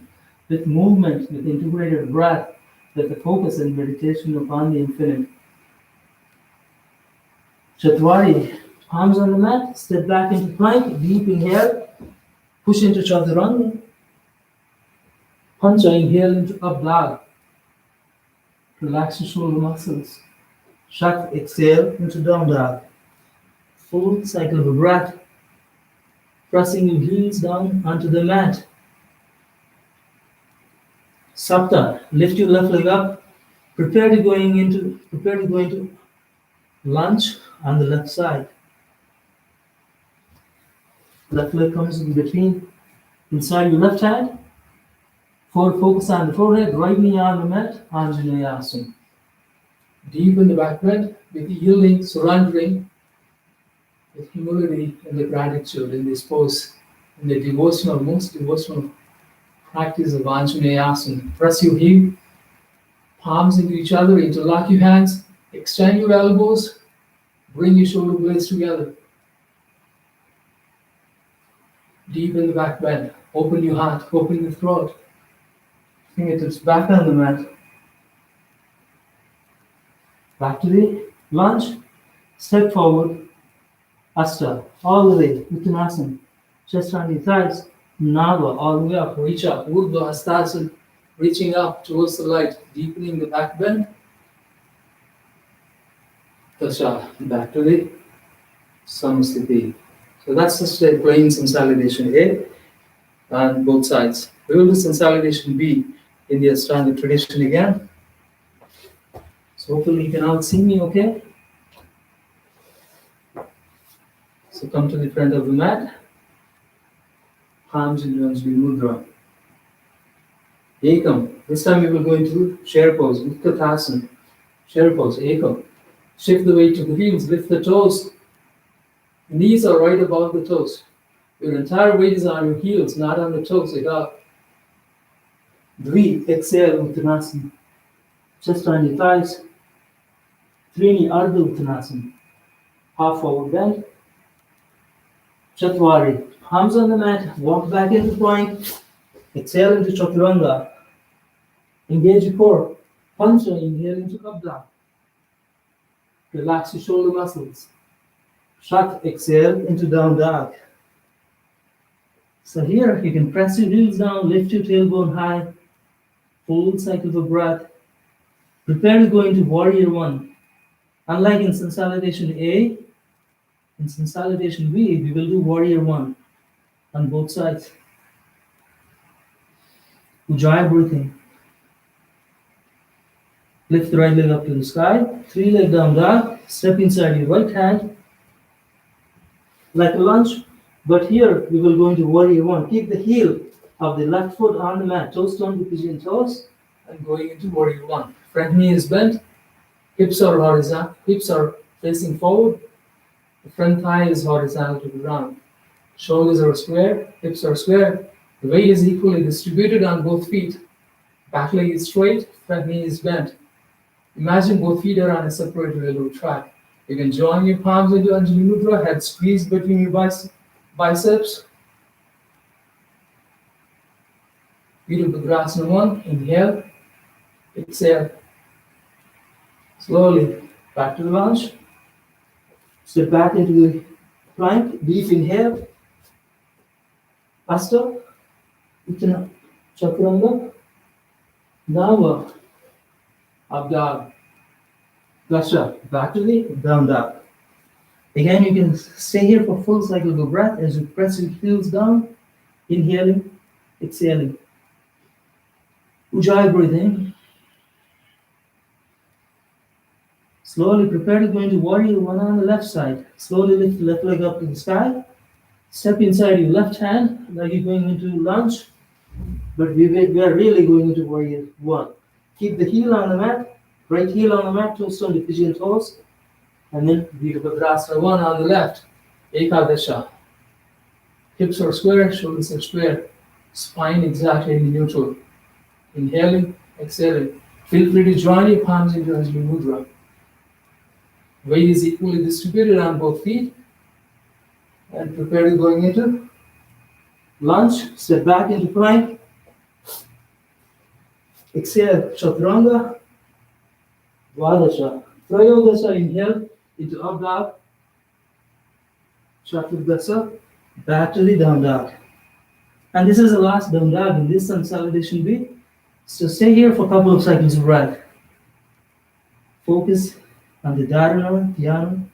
With movement, with integrated breath, with the focus and meditation upon the infinite. Chatwari, palms on the mat, step back into plank, deep inhale, push into Chaturanga. Pancha, inhale into up dog. Relax your shoulder muscles. Shak, exhale into down dog. Full cycle of a breath. Pressing your heels down onto the mat. Sapta, lift your left leg up. Prepare to go into lunge on the left side. Left leg comes in between, inside your left hand. Forward focus on the forehead, right knee on the mat, Anjaneyasana. Deep in the back bend, with yielding, surrendering, with humility and the gratitude in this pose, in the most devotional practice of Anjaneyasana. Press your heel, palms into each other, interlock your hands, extend your elbows, bring your shoulder blades together. Deep in the back bend, open your heart, open your throat. Fingertips back on the mat. Back to the lunge. Step forward. Asta, all the way, Uttanasana. Chest on your thighs. Nava, all the way up, reach up. Urdhva Hastasana, reaching up towards the light, deepening the back bend. Tasha, back to the Samasthiti. So that's just a plain consolidation A on both sides. We will do consolidation B in the Ashtanga tradition again. So hopefully you can all see me okay. So come to the front of the mat. Palms in Anjali Mudra. Ekam. This time we will go into chair pose, Utkatasana. Chair pose, Ekam. Shift the weight to the heels, lift the toes. Knees are right above the toes. Your entire weight is on your heels, not on the toes at all. Breathe, exhale, Uttanasana. Chest on your thighs. Trini, Ardha Uttanasana. Half forward bend. Chatwari, palms on the mat, walk back into plank. Exhale into Chaturanga. Engage your core. Pancha, inhale into Abda. Relax your shoulder muscles. Shak, exhale into down dog. So here you can press your heels down, lift your tailbone high, full cycle of breath. Prepare to go into warrior one. Unlike in consolidation A, in consolidation B, we will do warrior one on both sides. Ujjayi breathing. Lift the right leg up to the sky, 3 leg down dog, step inside your right hand, like a lunge, but here we will go into warrior one. Keep the heel of the left foot on the mat, toes turn to pigeon toes, and going into warrior one. Front knee is bent, hips are horizontal, hips are facing forward, the front thigh is horizontal to the ground. Shoulders are square, hips are square, the weight is equally distributed on both feet. Back leg is straight, front knee is bent. Imagine both feet are on a separate railroad track. You can join your palms into Anjali Mudra, head squeezed between your biceps. Beautiful Bhadrasana 1, inhale, exhale. Slowly, back to the lunge. Step back into the plank, deep inhale. Asta, Uttana, Chaturanga, Nava, up dog. Dasha, back to the down dog. Again, you can stay here for full cycle of breath as you press your heels down, inhaling, exhaling. Ujjayi breathing. Slowly prepare to go into warrior one on the left side. Slowly lift the left leg up to the sky. Step inside your left hand like you're going into lunge. But we are really going into warrior one. Keep the heel on the mat. Right heel on the mat, toes on the pigeon toes. And then Virabhadrasana one on the left. Ekadasha. Hips are square, shoulders are square. Spine exactly in neutral. Inhaling, exhaling. Feel free to join your palms into Anjali Mudra. Weight is equally distributed on both feet. And prepare to going into lunge. Step back into plank. Exhale, Chaturanga. Dvadasha. Trayodasha, inhale into up dog. Chaturdasha, back to the down dog. And this is the last down dog in this consolidation B. So stay here for a couple of seconds of breath. Focus on the dharana, dhyana,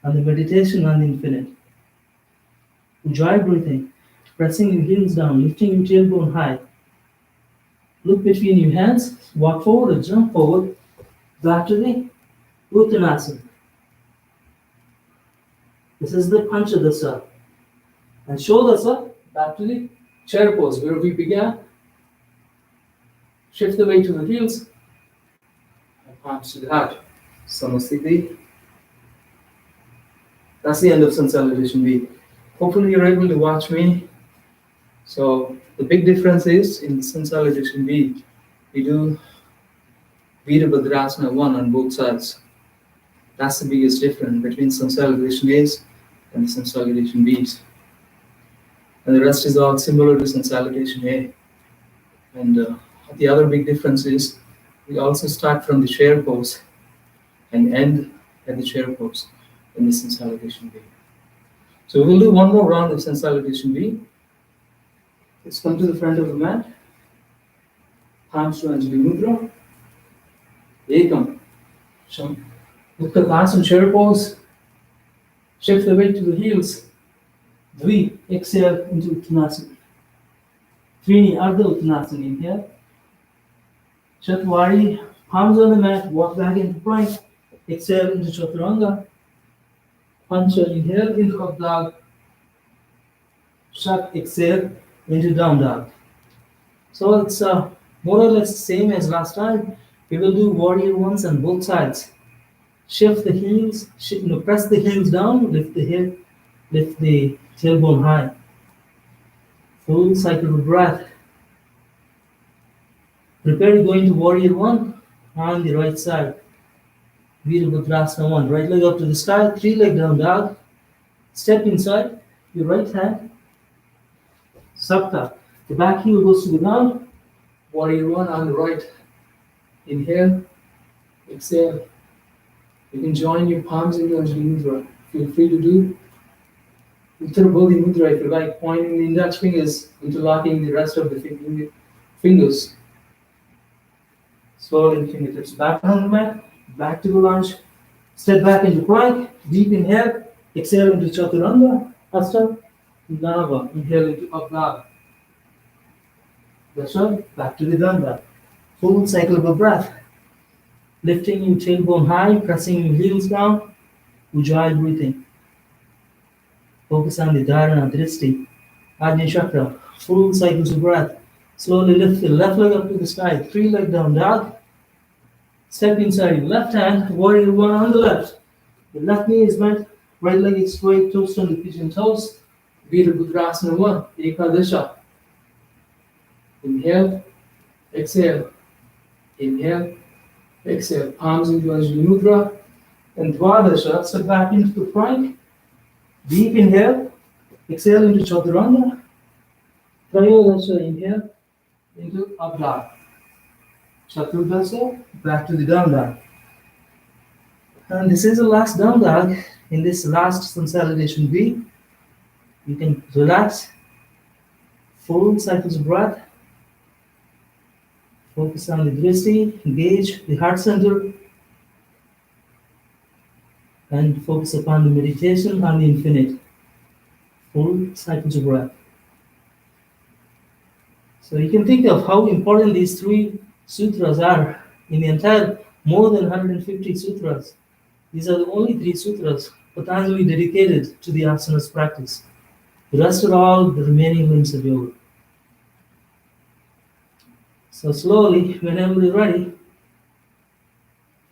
and the meditation on the infinite. Ujjayi breathing, pressing your heels down, lifting your tailbone high. Look between your hands, walk forward or jump forward, back to the Uttanasana. This is the Panchadasa. And Shodasa, back to the chair pose where we began. Shift the weight to the heels, and palms to the heart. Samasthiti. That's the end of consolidation B. Hopefully you're able to watch me. So the big difference is in consolidation B, we do Virabhadrasana 1 on both sides. That's the biggest difference between consolidation A's and the consolidation B's. And the rest is all similar to consolidation A. And the other big difference is we also start from the chair pose and end at the chair pose in the consolidation B. So we'll do one more round of consolidation B. Let's come to the front of the mat. Palms to Anjali Mudra. Ekam. Uttar Asana chair pose. Shift the weight to the heels. Dvi. Exhale into Uttanasana. Trini. Ardha Uttanasana. Inhale. Chatwari. Palms on the mat. Walk back into plank. Exhale into Chaturanga. Pancha. Inhale into up dog. Shat. Exhale into down dog. So it's more or less the same as last time. We will do warrior ones on both sides. Shift the heels, press the heels down, lift the hip, lift the tailbone high. Full cycle of breath. Prepare to go into warrior one on the right side. Virabhadrasana 1. Right leg up to the sky, 3 leg down dog. Step inside, your right hand. Sapta. The back heel goes to the ground. Warrior 1 on the right. Inhale, exhale. You can join your palms into Anjali Mudra. Feel free to do Uttar Bodhi Mudra if you like, pointing the index fingers, interlocking the rest of the fingers. Slowly fingertips back on the mat, back to the lunge. Step back into plank, deep inhale, exhale into Chaturanga, Hasta, Nava, inhale into Abdha. That's right, back to the Danda. Full cycle of a breath. Lifting your tailbone high, pressing your heels down, Ujjayi breathing. Focus on the Dharana, Drishti, Ajna Chakra, full cycles of breath. Slowly lift the left leg up to the sky, 3 leg down dog. Step inside your left hand, warrior 1 on the left. The left knee is bent, right leg is straight, toes on the pigeon toes. Virabhadrasana 1, Ekadasha. Inhale, exhale, inhale, exhale. Palms into Anjali Mudra. And Dvadasha, step back into the plank. Deep inhale, exhale into Chaturanga. Trayodasha, inhale into up dog. Chaturdasha, back to the down dog. And this is the last down dog in this last consolidation B. You can relax, full cycles of breath. Focus on the drishti, engage the heart center, and focus upon the meditation on the infinite. Full cycles of breath. So you can think of how important these three sutras are in the entire more than 150 sutras. These are the only three sutras Patanjali dedicated to the asanas practice. The rest are all the remaining limbs of yoga. So slowly, whenever you're ready,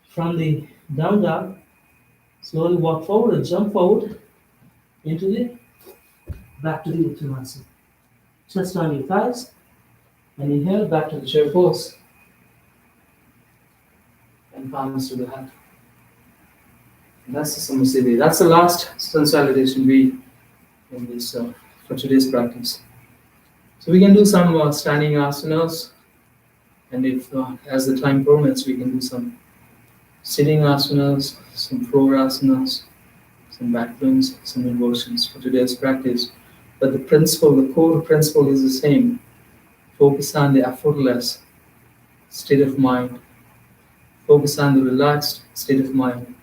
from the down dog, slowly walk forward and jump forward into the back to the Uttanasana. Chest on your thighs, and inhale back to the chair pose. And palms to the heart. And that's the Samasthiti. That's the last sun salutation we in this for today's practice. So we can do some standing asanas, and if as the time permits, we can do some sitting asanas, some floor asanas, some back bends, some inversions for today's practice. But the principle, the core principle is the same. Focus on the effortless state of mind. Focus on the relaxed state of mind.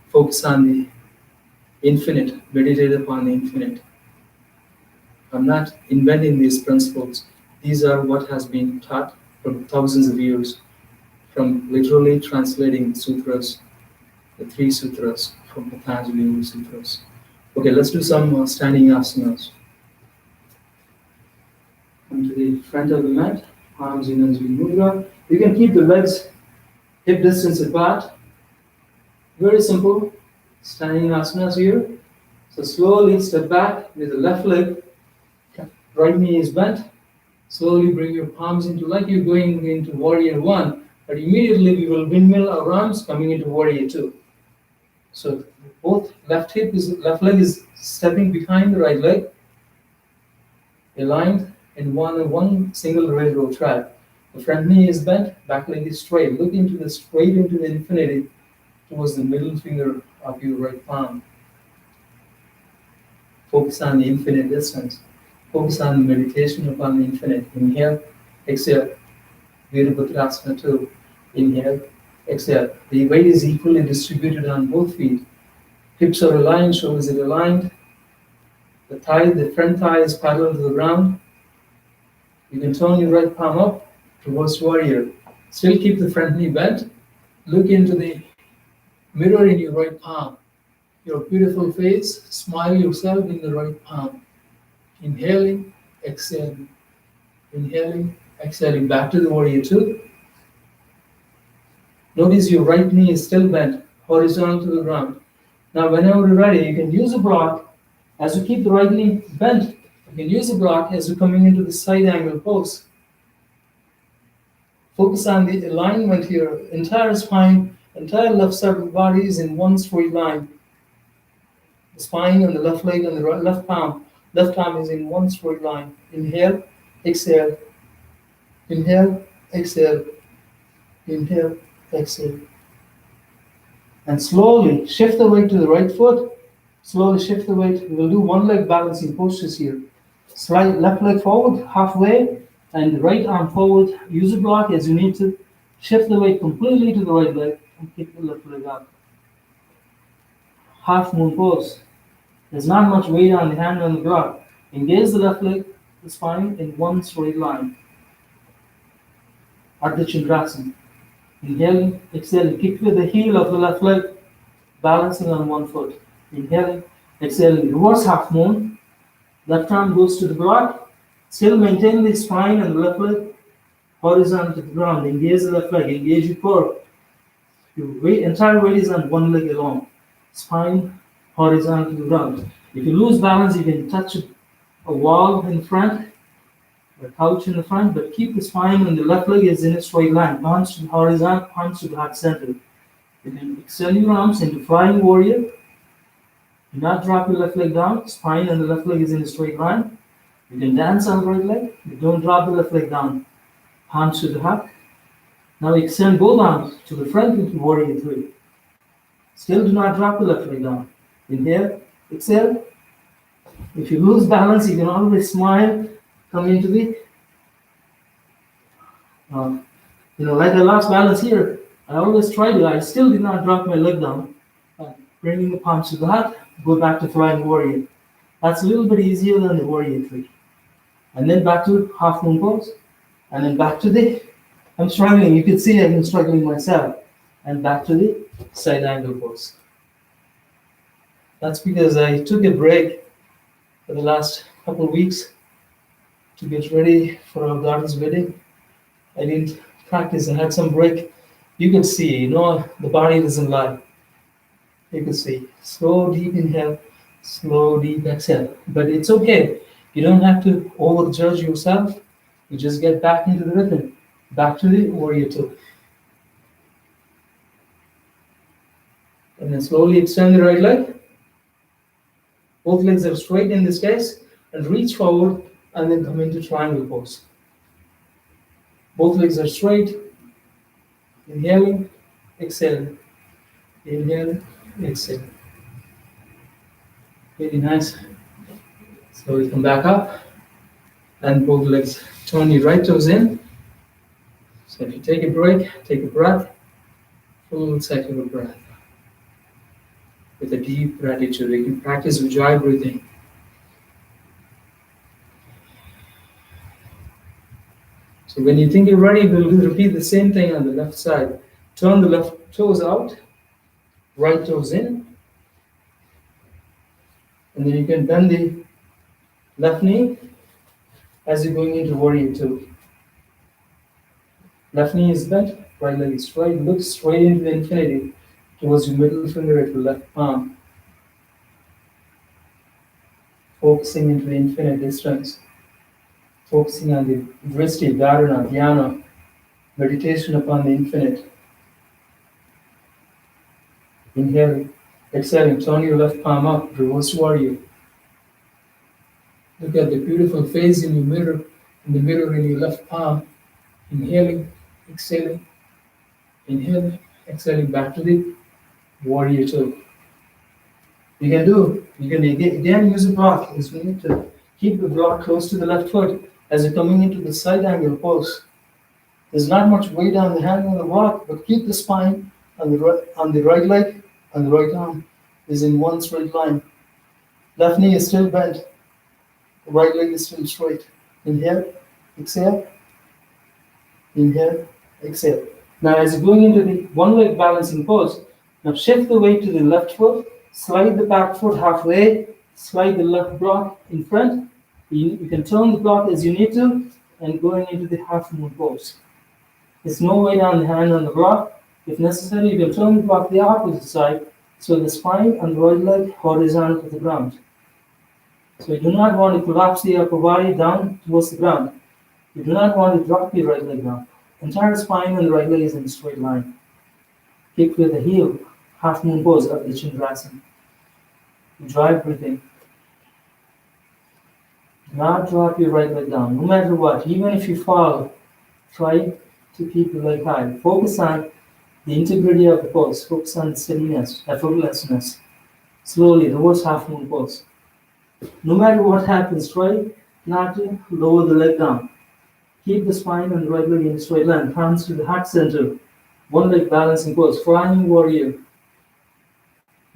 Focus on the infinite. Meditate upon the infinite. I'm not inventing these principles. These are what has been taught for thousands of years, from literally translating sutras, the three sutras from Patanjali sutras. Okay, let's do some standing asanas. Come to the front of the mat, arms in Anjali Mudra. You can keep the legs hip distance apart. Very simple standing asanas here. So slowly step back with the left leg. Right knee is bent. Slowly bring your palms into, like you're going into warrior one, but immediately we will windmill our arms coming into warrior two. So both left leg is stepping behind the right leg, aligned in one single railroad track. The front knee is bent, back leg is straight. Look straight into the infinity towards the middle finger of your right palm. Focus on the infinite distance. Focus on the meditation upon the infinite. Inhale, exhale. Virabhadrasana 2. Inhale, exhale. The weight is equally distributed on both feet. Hips are aligned, shoulders are aligned. The front thigh is parallel to the ground. You can turn your right palm up towards warrior. Still keep the front knee bent. Look into the mirror in your right palm. Your beautiful face. Smile yourself in the right palm. Inhaling, exhaling. Inhaling, exhaling. Back to the warrior two. Notice your right knee is still bent, horizontal to the ground. Now, whenever you're ready, you can use a block. As you keep the right knee bent, you can use a block as you're coming into the side angle pose. Focus on the alignment here. Entire spine, entire left side of the body is in one straight line. The spine and the left leg and the left arm is in one straight line. Inhale, exhale. Inhale, exhale. Inhale, exhale. And slowly shift the weight to the right foot. Slowly shift the weight. We will do one leg balancing postures here. Slide left leg forward halfway and the right arm forward. Use a block as you need to. Shift the weight completely to the right leg and kick the left leg up. Half moon pose. There's not much weight on the hand on the block. Engage the left leg, the spine in one straight line. Ardha Chandrasana. Inhaling, exhaling. Kick with the heel of the left leg, balancing on one foot. Inhaling, exhaling. Reverse half moon. Left arm goes to the block. Still maintain the spine and the left leg horizontal to the ground. Engage the left leg. Engage your core. Your entire weight is on one leg alone. Spine horizontal to the ground. If you lose balance, you can touch a wall in front, a couch in the front, but keep the spine and the left leg is in a straight line. Palms to the horizontal, palms to the heart center. You can extend your arms into flying warrior. Do not drop your left leg down. Spine and the left leg is in a straight line. You can dance on the right leg. You don't drop the left leg down. Palms to the heart. Now extend both arms to the front into warrior 3. Still do not drop the left leg down. Inhale, exhale. If you lose balance, you can always smile. Come into the, like I lost balance here. I still did not drop my leg down. Bringing the palms to the heart, go back to flying warrior. That's a little bit easier than the warrior 3. And then back to half moon pose. And then back to the, I'm struggling, you can see I'm struggling myself. And back to the side angle pose. That's because I took a break for the last couple of weeks to get ready for our daughter's wedding. I didn't practice, I had some break. You can see, the body doesn't lie. You can see, slow deep inhale, slow deep exhale. But it's okay. You don't have to overjudge yourself. You just get back into the rhythm. Back to the warrior two. And then slowly extend the right leg. Both legs are straight in this case. And reach forward and then come into triangle pose. Both legs are straight. Inhaling, exhaling. Inhaling, exhaling. Very nice. So we come back up. And both legs turn your right toes in. So if you take a break, take a breath. Full circular breath. With a deep gratitude, you can practice Ujjayi breathing. So when you think you're ready, we'll repeat the same thing on the left side. Turn the left toes out, right toes in. And then you can bend the left knee as you're going into warrior two. Left knee is bent, right leg is straight. Look straight into the infinity towards your middle finger at your left palm. Focusing into the infinite distance. Focusing on the vristi, dharana, dhyana, meditation upon the infinite. Inhaling, exhaling, turn your left palm up, reverse warrior. Look at the beautiful face in your mirror, in the mirror in your left palm. Inhaling, exhaling, inhaling, exhaling, back to the warrior two. You can again use a block as we need to keep the block close to the left foot as you're coming into the side angle pose. There's not much weight on the hand on the block, but keep the spine on the right leg and the right arm is in one straight line. Left knee is still bent. Right leg is still straight. Inhale, exhale, inhale, exhale. Now as you're going into the one leg balancing pose, now shift the weight to the left foot, slide the back foot halfway, slide the left block in front. You can turn the block as you need to, and going into the half moon pose. There's no weight on the hand on the block. If necessary, you can turn the block the opposite side, so the spine and the right leg horizontal to the ground. So you do not want to collapse the upper body down towards the ground. You do not want to drop your right leg down. Entire spine and the right leg is in a straight line. Kick with the heel, half moon pose of the Chandrasana. Drive breathing. Do not drop your right leg down, no matter what. Even if you fall, try to keep the leg high. Focus on the integrity of the pose. Focus on the steadiness, effortlessness. Slowly, reverse half moon pose. No matter what happens, try not to lower the leg down. Keep the spine and the right leg in a straight line. Hands to the heart center. One leg balancing pose. Flying warrior.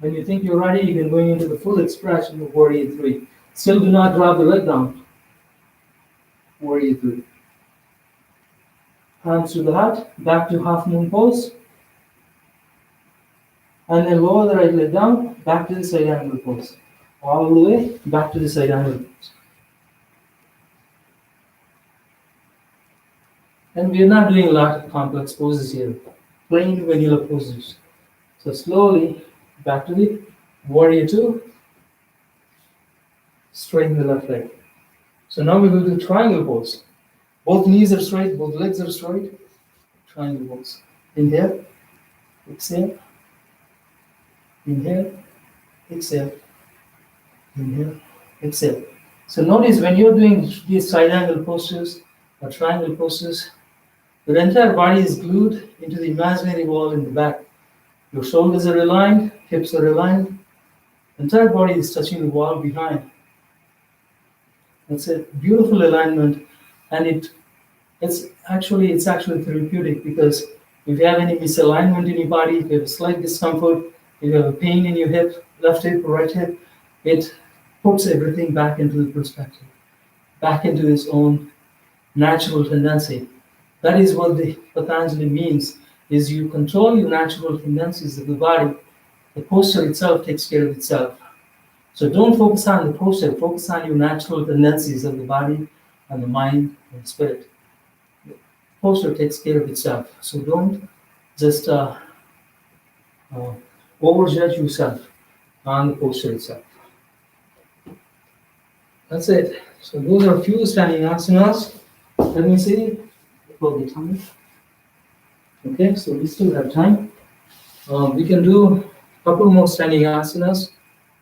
When you think you're ready, you can go into the full expression of warrior three. Still do not drop the leg down. Warrior three. Hands to the heart. Back to half moon pose. And then lower the right leg down. Back to the side angle pose. All the way back to the side angle pose. And we are not doing a lot of complex poses here. Plain vanilla poses. So slowly back to the warrior two. Straighten the left leg. So now we will do triangle pose. Both knees are straight, both legs are straight. Triangle pose. Inhale, exhale, inhale, exhale, inhale, exhale. So notice when you're doing these side angle poses or triangle poses, your entire body is glued into the imaginary wall in the back. Your shoulders are aligned, hips are aligned, entire body is touching the wall behind. It's a beautiful alignment, and it's actually therapeutic, because if you have any misalignment in your body, if you have a slight discomfort, if you have a pain in your hip, left hip or right hip, it puts everything back into the perspective, back into its own natural tendency. That is what the Patanjali means, is you control your natural tendencies of the body. The posture itself takes care of itself. So don't focus on the posture, focus on your natural tendencies of the body and the mind and spirit. The posture takes care of itself. So don't just uh, overjudge yourself on the posture itself. That's it. So those are a few standing asanas. Let me see about the time. Okay, so we still have time. We can do a couple more standing asanas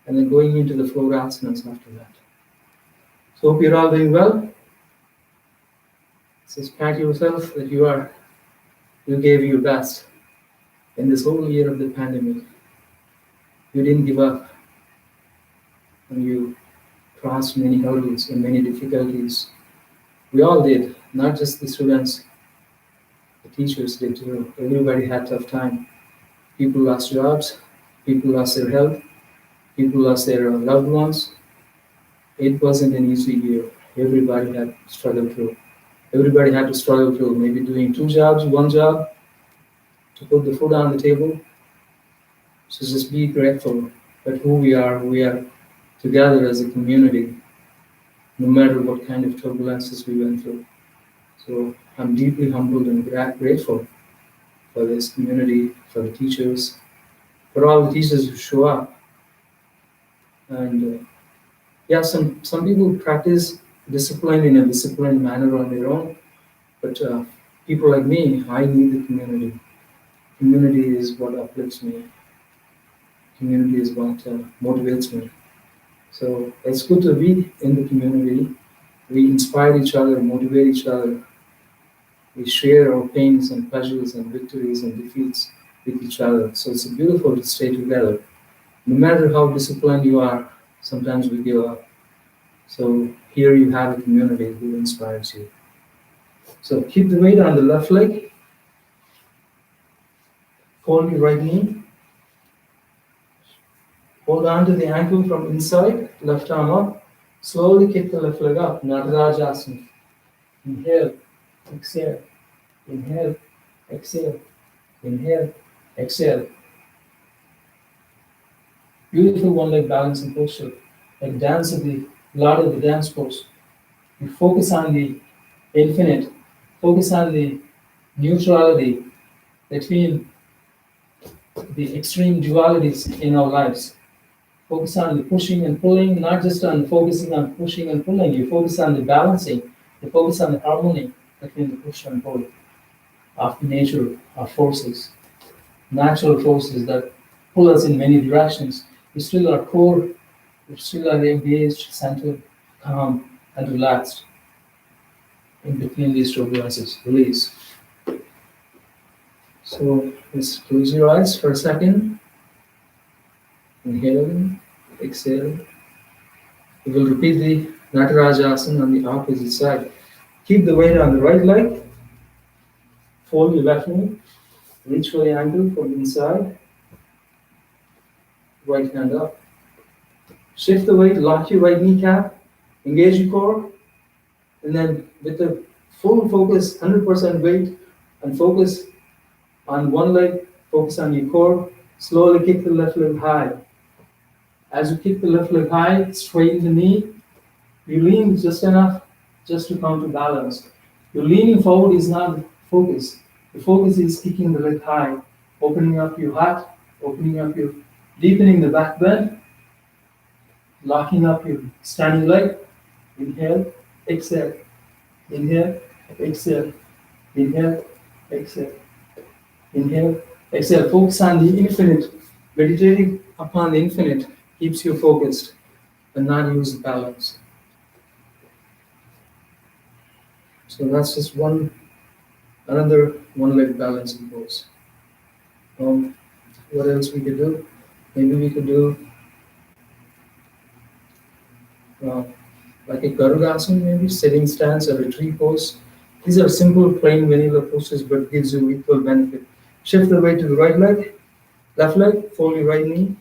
and then going into the floor asanas after that. So hope you're all doing well. Just pat yourself that you gave your best in this whole year of the pandemic. You didn't give up and you crossed many hurdles and many difficulties. We all did, not just the students, the teachers did too. Everybody had a tough time. People lost jobs, people lost their health, people lost their loved ones. It wasn't an easy year. Everybody had struggled through. Everybody had to struggle through maybe doing two jobs, one job to put the food on the table. So just be grateful that who we are together as a community, no matter what kind of turbulences we went through. So I'm deeply humbled and grateful for this community, for the teachers, for all the teachers who show up. And yeah, some people practice discipline in a disciplined manner on their own, but people like me, I need the community. Community is what uplifts me. Community is what motivates me. So it's good to be in the community. We inspire each other, motivate each other. We share our pains and pleasures and victories and defeats with each other. So it's beautiful to stay together. No matter how disciplined you are, sometimes we give up. So here you have a community who inspires you. So keep the weight on the left leg. Fold your right knee. Hold on to the ankle from inside, left arm up. Slowly kick the left leg up, Natarajasana. Inhale, exhale, inhale, exhale, inhale, exhale. Beautiful one-leg balancing posture, like dance of the Lord of the dance pose. You focus on the infinite, focus on the neutrality between the extreme dualities in our lives. Focus on the pushing and pulling, not just on focusing on pushing and pulling. You focus on the balancing. You focus on the harmony between the push and pull of nature, of forces, natural forces that pull us in many directions. We still are core, we still are engaged, centered, calm, and relaxed in between these turbulences. Release. So let's close your eyes for a second. Inhale, exhale. We will repeat the Natarajasana on the opposite side. Keep the weight on the right leg. Fold your left knee. Reach for the ankle from inside. Right hand up. Shift the weight, lock your right kneecap. Engage your core. And then with the full focus, 100% weight, and focus on one leg, focus on your core. Slowly kick the left leg high. As you kick the left leg high, straighten the knee. You lean just enough just to counterbalance. Your leaning forward is not focus. The focus is kicking the leg high, opening up your heart, deepening the back bend, locking up your standing leg. Inhale, exhale. Inhale, exhale. Inhale, exhale. Inhale, exhale. Focus on the infinite. Meditating upon the infinite keeps you focused and not use the balance. So that's just another one-leg balancing pose. What else we could do? Maybe we could do like a Garudasana, maybe sitting stance or a tree pose. These are simple, plain vanilla poses, but gives you equal benefit. Shift the weight to the right leg, left leg, fold your right knee,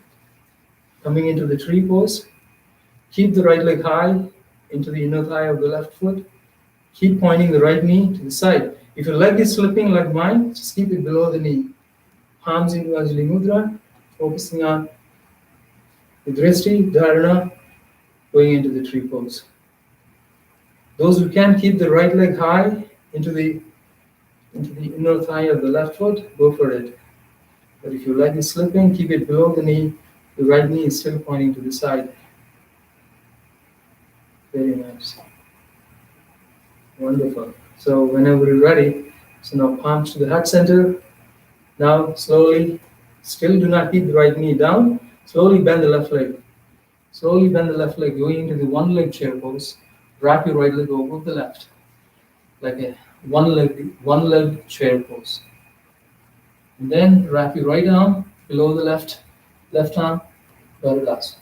coming into the tree pose. Keep the right leg high into the inner thigh of the left foot. Keep pointing the right knee to the side. If your leg is slipping like mine, just keep it below the knee. Palms into Anjali Mudra, focusing on the drishti, dharana, going into the tree pose. Those who can keep the right leg high into the inner thigh of the left foot, go for it. But if your leg is slipping, keep it below the knee. The right knee is still pointing to the side. Very nice. Wonderful. So whenever you're ready, so now palms to the heart center. Now slowly, still do not keep the right knee down. Slowly bend the left leg. Slowly bend the left leg, going into the one leg chair pose. Wrap your right leg over the left, like a one leg chair pose. And then wrap your right arm below the left arm, Garudasana.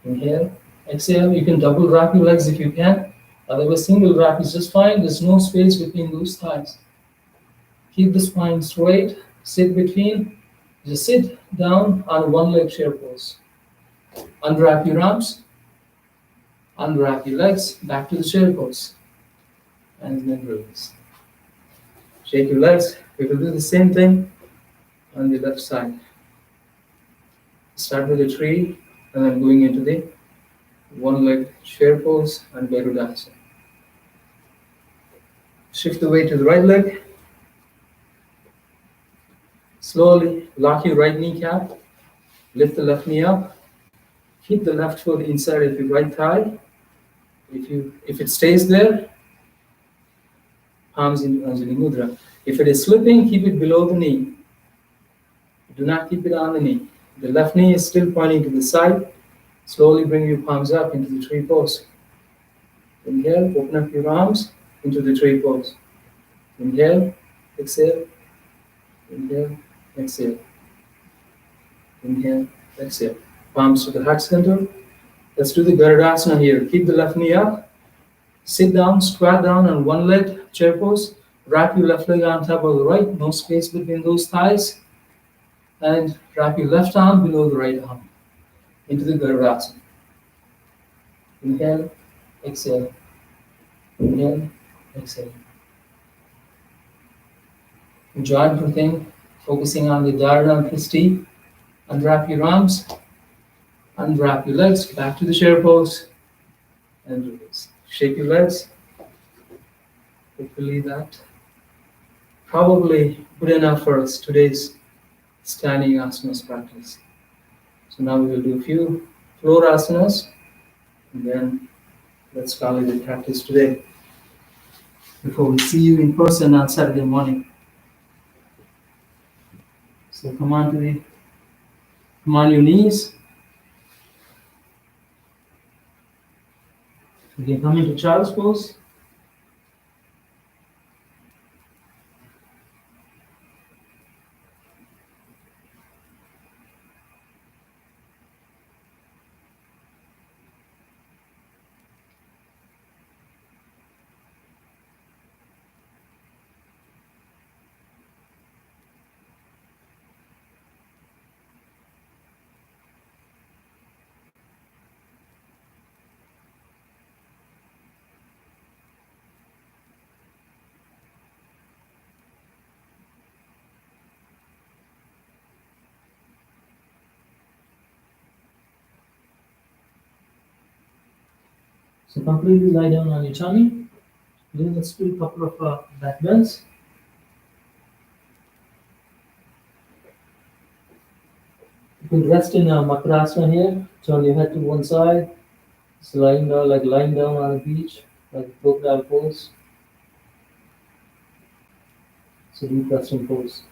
Inhale, exhale. You can double wrap your legs if you can. Otherwise, single wrap is just fine. There's no space between those thighs. Keep the spine straight. Sit between. Just sit down on one leg chair pose. Unwrap your arms. Unwrap your legs. Back to the chair pose. And then release. Shake your legs. We will do the same thing on the left side. Start with a tree and then going into the one leg chair pose and Garudasana. Shift the weight to the right leg. Slowly lock your right kneecap. Lift the left knee up. Keep the left foot inside of your right thigh. If it stays there, palms into Anjali Mudra. If it is slipping, keep it below the knee. Do not keep it on the knee. The left knee is still pointing to the side. Slowly bring your palms up into the tree pose. Inhale, open up your arms into the tree pose. Inhale, exhale. Inhale, exhale. Inhale, exhale. Palms to the heart center. Let's do the Garudasana here. Keep the left knee up. Sit down, squat down on one leg, chair pose. Wrap your left leg on top of the right. No space between those thighs. And wrap your left arm below the right arm. Into the Garudasana. Inhale, exhale. Inhale, exhale. Enjoy breathing, focusing on the dharana and drishti. Unwrap your arms. Unwrap your legs. Back to the chair pose. And release. Shake your legs. Hopefully that probably good enough for us today's standing asanas practice. So now we will do a few floor asanas, and then let's call it a practice today before we see you in person on Saturday morning. So come on your knees. You can come into child's pose. So completely lie down on your tummy. Then let's do a couple of back bends. You can rest in a Makarasana here. Turn your head to one side. Just lying down on a beach, like a crocodile pose. So deep resting pose.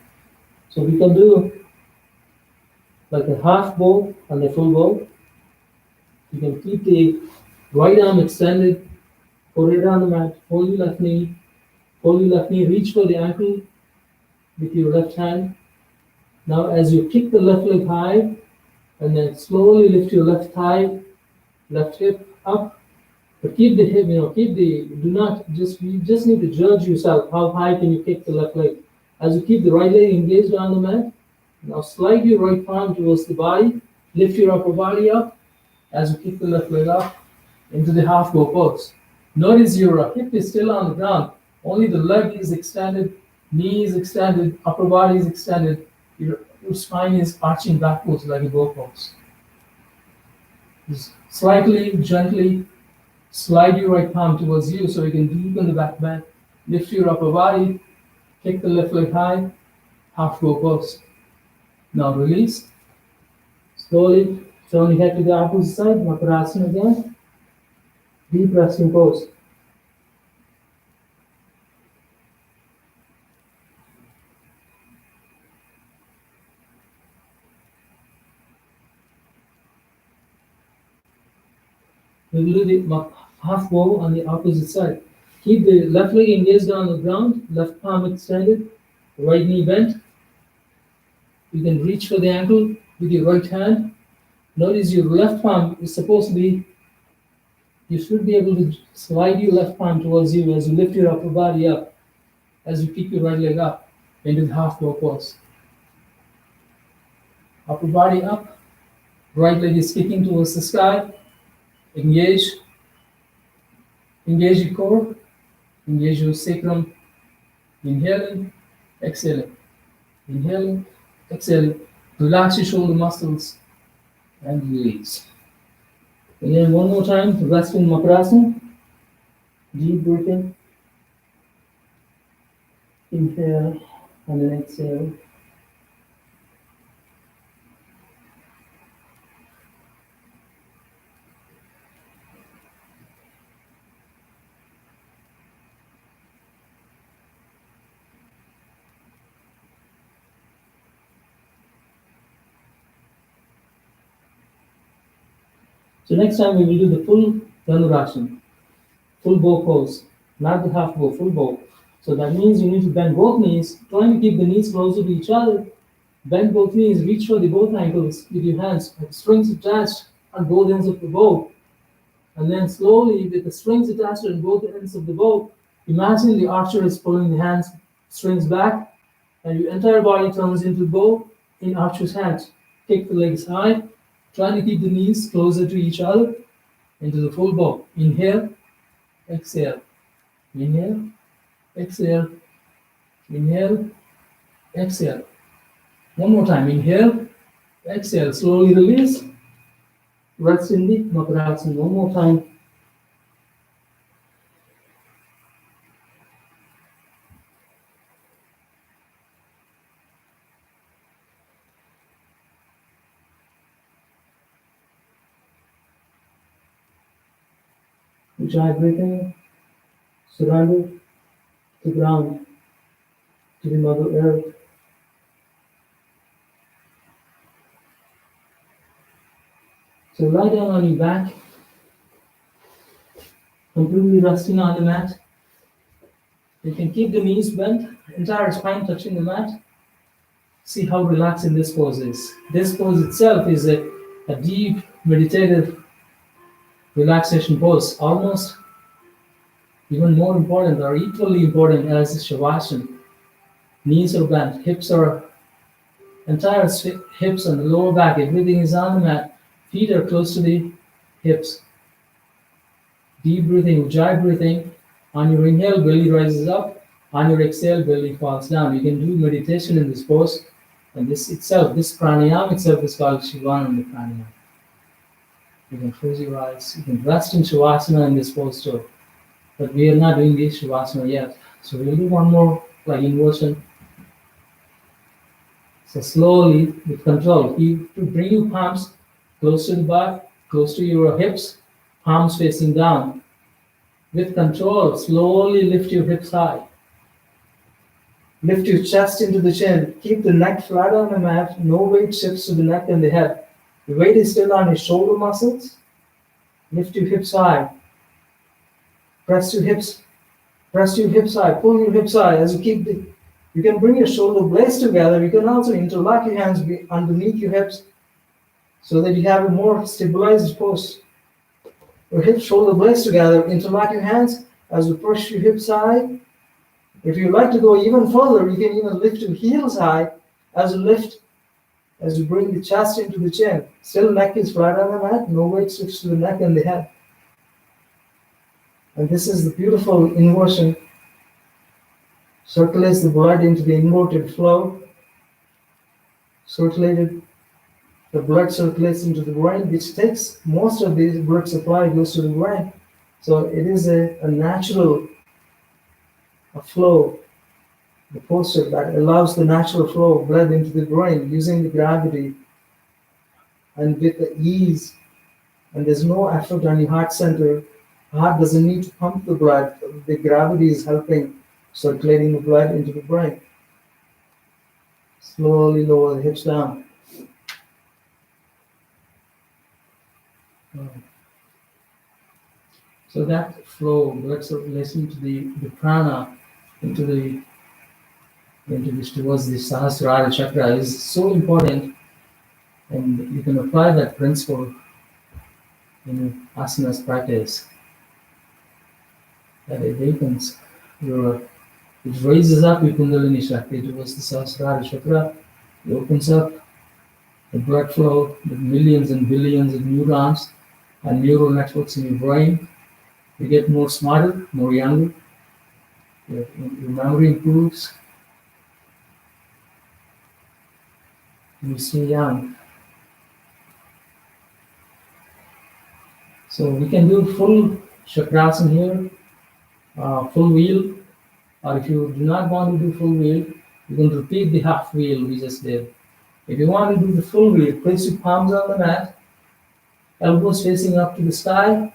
So we can do like a half bow and a full bow. You can keep the right arm extended, put it on the mat, hold your left knee, reach for the ankle with your left hand. Now as you kick the left leg high, and then slowly lift your left thigh, left hip up, but keep the hip, you just need to judge yourself, how high can you kick the left leg. As you keep the right leg engaged on the mat, now slide your right palm towards the body, lift your upper body up, as you kick the left leg up, into the half bow pose. Notice your hip is still on the ground. Only the leg is extended, knee is extended, upper body is extended. Your spine is arching backwards like a bow pose. Just slightly, gently slide your right palm towards you so you can deepen the back bend. Lift your upper body, kick the left leg high, half bow pose. Now release. Slowly turn your head to the opposite side, Makarasana again. Deep resting pose. We will do the half bow on the opposite side. Keep the left leg engaged on the ground, left palm extended, right knee bent. You can reach for the ankle with your right hand. Notice your left palm is supposed to be, you should be able to slide your left palm towards you as you lift your upper body up, as you keep your right leg up into the half bow pose. Upper body up, right leg is kicking towards the sky. Engage your core, engage your sacrum. Inhaling, exhaling, inhaling, exhaling. Relax your shoulder muscles and release. Again, one more time, rest in Makarasana. Deep breathing. Inhale and then exhale. So next time we will do the full Dhanurasana, full bow pose, not the half bow, full bow. So that means you need to bend both knees, trying to keep the knees closer to each other. Bend both knees, reach for the both ankles with your hands, with strings attached at both ends of the bow. And then slowly, with the strings attached at both ends of the bow, imagine the archer is pulling the hands, strings back, and your entire body turns into the bow in archer's hands. Kick the legs high, trying to keep the knees closer to each other into the full bow. Inhale, exhale, inhale, exhale, inhale, exhale. One more time, inhale, exhale, slowly release. Rest in the Makarasana. One more time. Ujjayi breathing, surrounded to ground, to the Mother Earth. So lie down on your back, completely resting on the mat. You can keep the knees bent, entire spine touching the mat. See how relaxing this pose is. This pose itself is a deep meditative relaxation pose, almost even more important or equally important as the Shavasana. Knees are bent, hips are entire hips and the lower back, everything is on the mat. Feet are close to the hips. Deep breathing, Ujjayi breathing. On your inhale, belly rises up. On your exhale, belly falls down. You can do meditation in this pose. And this pranayama itself is called Shivananda pranayama. You can close your eyes. You can rest in Shavasana in this pose too. But we are not doing this Shavasana yet. So we'll do one more like inversion. So slowly, with control, you bring your palms close to the back, close to your hips, palms facing down. With control, slowly lift your hips high. Lift your chest into the chin. Keep the neck flat on the mat. No weight shifts to the neck and the head. The weight is still on your shoulder muscles. Lift your hips high. Press your hips high. Pull your hips high as you keep you can bring your shoulder blades together. You can also interlock your hands underneath your hips so that you have a more stabilized pose. Your hips, shoulder blades together. Interlock your hands as you push your hips high. If you like to go even further, you can even lift your heels high as you bring the chest into the chin. Still neck is flat on the mat, no weight shifts to the neck and the head. And this is the beautiful inversion. Circulates the blood into the inverted flow. The blood circulates into the brain, which takes most of the blood supply goes to the brain. So it is a natural flow, the posture that allows the natural flow of blood into the brain using the gravity and with the ease. And there's no effort on the heart center. The heart doesn't need to pump the blood. The gravity is helping circulating the blood into the brain. Slowly lower the hips down. So that flow, blood circulation to the prana, towards the Sahasrara chakra is so important, and you can apply that principle in asanas practice. That it awakens it raises up your Kundalini Shakti towards the Sahasrara chakra. It opens up the blood flow with millions and billions of neurons and neural networks in your brain. You get more smarter, more younger. Your memory improves. You stay young. So we can do full chakrasana here, full wheel, or if you do not want to do full wheel, you can repeat the half wheel we just did. If you want to do the full wheel, place your palms on the mat, elbows facing up to the sky,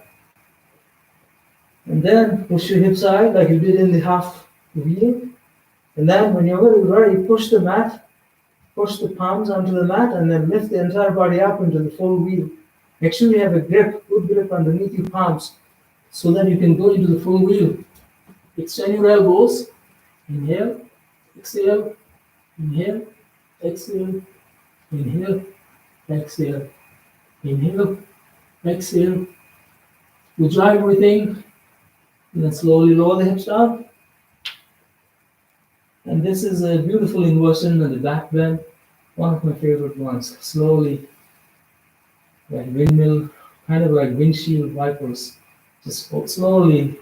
and then push your hips side like you did in the half wheel. And then when you're ready, push the the palms onto the mat, and then lift the entire body up into the full wheel. Make sure you have a good grip underneath your palms so that you can go into the full wheel. Extend your elbows. Inhale, exhale, inhale, exhale, inhale, exhale, inhale, exhale. Ujjayi breathing, and then slowly lower the hips down. And this is a beautiful inversion in the back bend, one of my favorite ones. Slowly, like windmill, kind of like windshield wipers. Just slowly,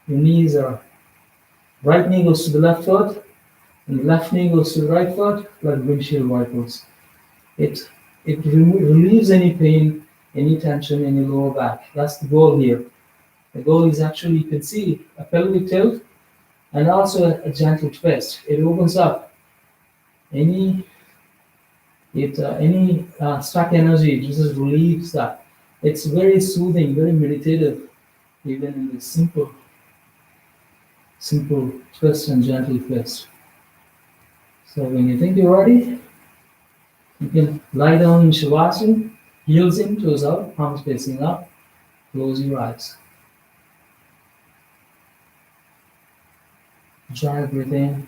your knees are, right knee goes to the left foot, and the left knee goes to the right foot, like windshield wipers. It relieves any pain, any tension in your lower back. That's the goal here. The goal is actually, you can see a pelvic tilt and also a gentle twist. It opens up any stuck energy. It just relieves that. It's very soothing, very meditative, even in the simple twist and gentle twist. So when you think you're ready, you can lie down in Shavasana, heels in, toes out, palms facing up, close your eyes. Try breathing.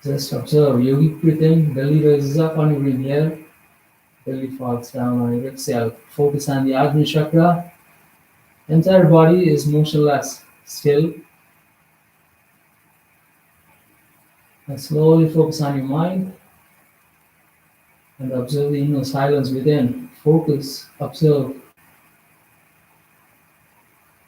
Just observe yogic breathing. Belly raises up on your inhale, belly falls down on your exhale. Focus on the Agni chakra. Entire body is motionless, still. And slowly focus on your mind and observe the inner silence within. Focus, observe.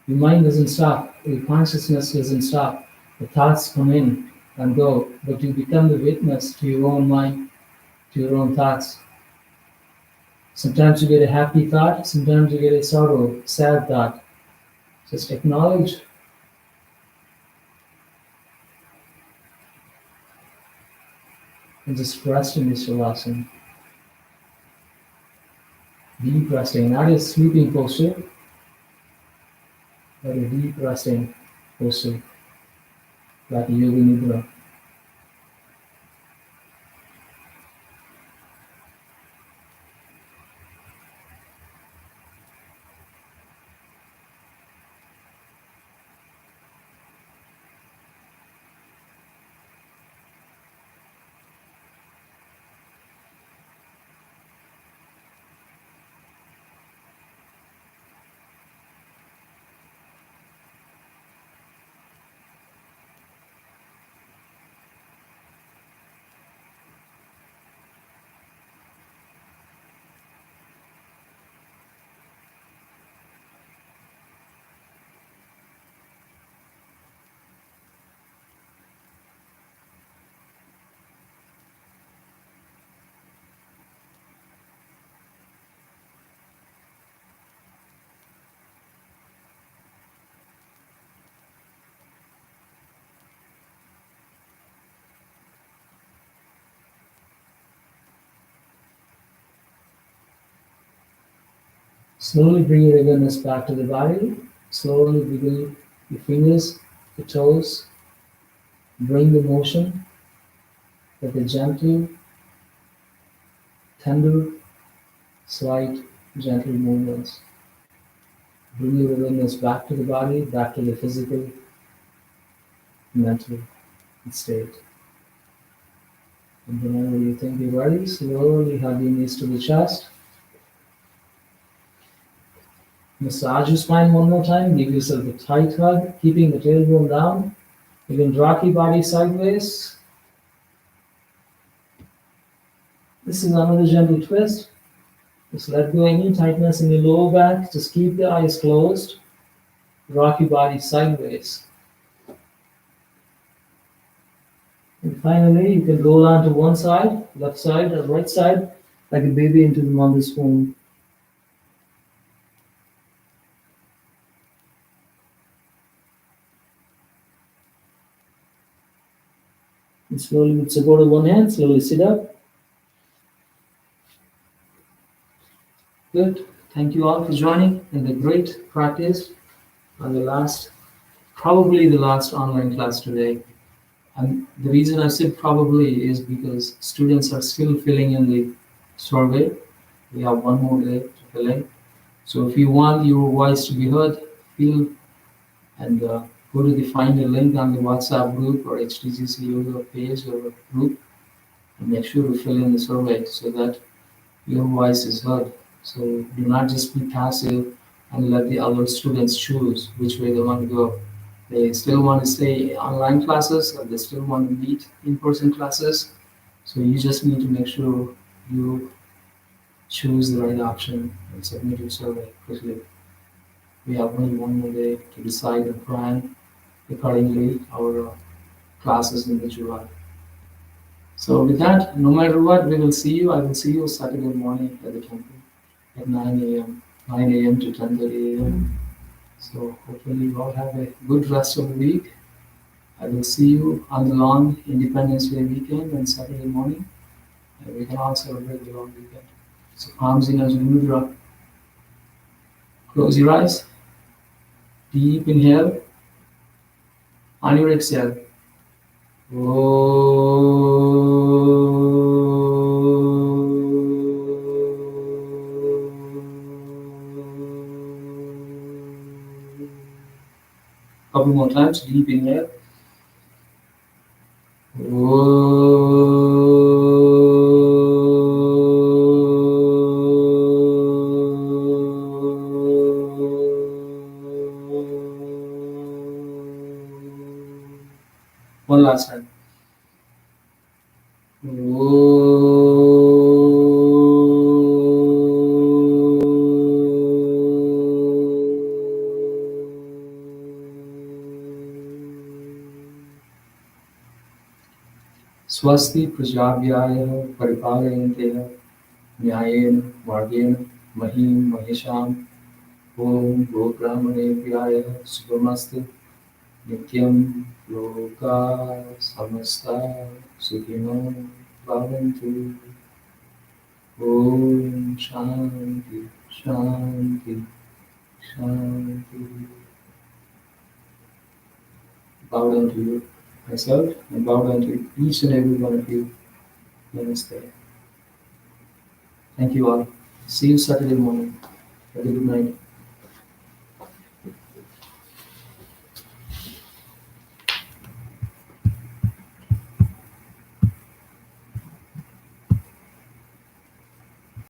Your mind doesn't stop, your consciousness doesn't stop. The thoughts come in and go, but you become the witness to your own mind, to your own thoughts. Sometimes you get a happy thought, sometimes you get a sad thought. Just acknowledge. And just rest in this Shavasana. Deep resting, not a sleeping posture, but a deep resting posture, like a yoga nidra. Slowly bring your awareness back to the body. Slowly wiggle your fingers, your toes. Bring the motion with the gentle, tender, slight, gentle movements. Bring your awareness back to the body, back to the physical, mental state. And whenever you think you're ready, slowly hug your knees to the chest. Massage your spine one more time. Give yourself a tight hug, keeping the tailbone down. You can rock your body sideways. This is another gentle twist. Just let go any tightness in your lower back. Just keep the eyes closed. Rock your body sideways. And finally, you can roll onto one side, left side or right side, like a baby into the mother's womb. And slowly, with support of one hand, slowly sit up. Good. Thank you all for joining in the great practice on the last, probably the last online class today. And the reason I said probably is because students are still filling in the survey. We have one more day to fill in. So if you want your voice to be heard, feel and go to the find a link on the WhatsApp group or HTGC yoga page or group and make sure to fill in the survey so that your voice is heard. So do not just be passive and let the other students choose which way they want to go. They still want to stay online classes or they still want to meet in-person classes. So you just need to make sure you choose the right option and submit your survey quickly. We have only one more day to decide and plan accordingly our classes in the July. So with that, no matter what, we will see you. I will see you Saturday morning at the temple at 9 a.m. 9 a.m. to 10:30 a.m. So hopefully you all have a good rest of the week. I will see you on the long Independence Day weekend and Saturday morning. And we can all celebrate the long weekend. So palms in as mudra. Close your eyes. Deep inhale. On your exhale. Couple more times. Deep inhale. One last time. Swasti Prajabhyaya Paripalayanteya Nyayena Margena Mahim Mahesham Om Gopramane Subhamastu Nityam Loka Samasta Sukhino Bhavantu Om Shanti Shanti Shanti. Bow down to you myself and bow down to each and every one of you. Namaste. Thank you all. See you Saturday morning. Have a good night.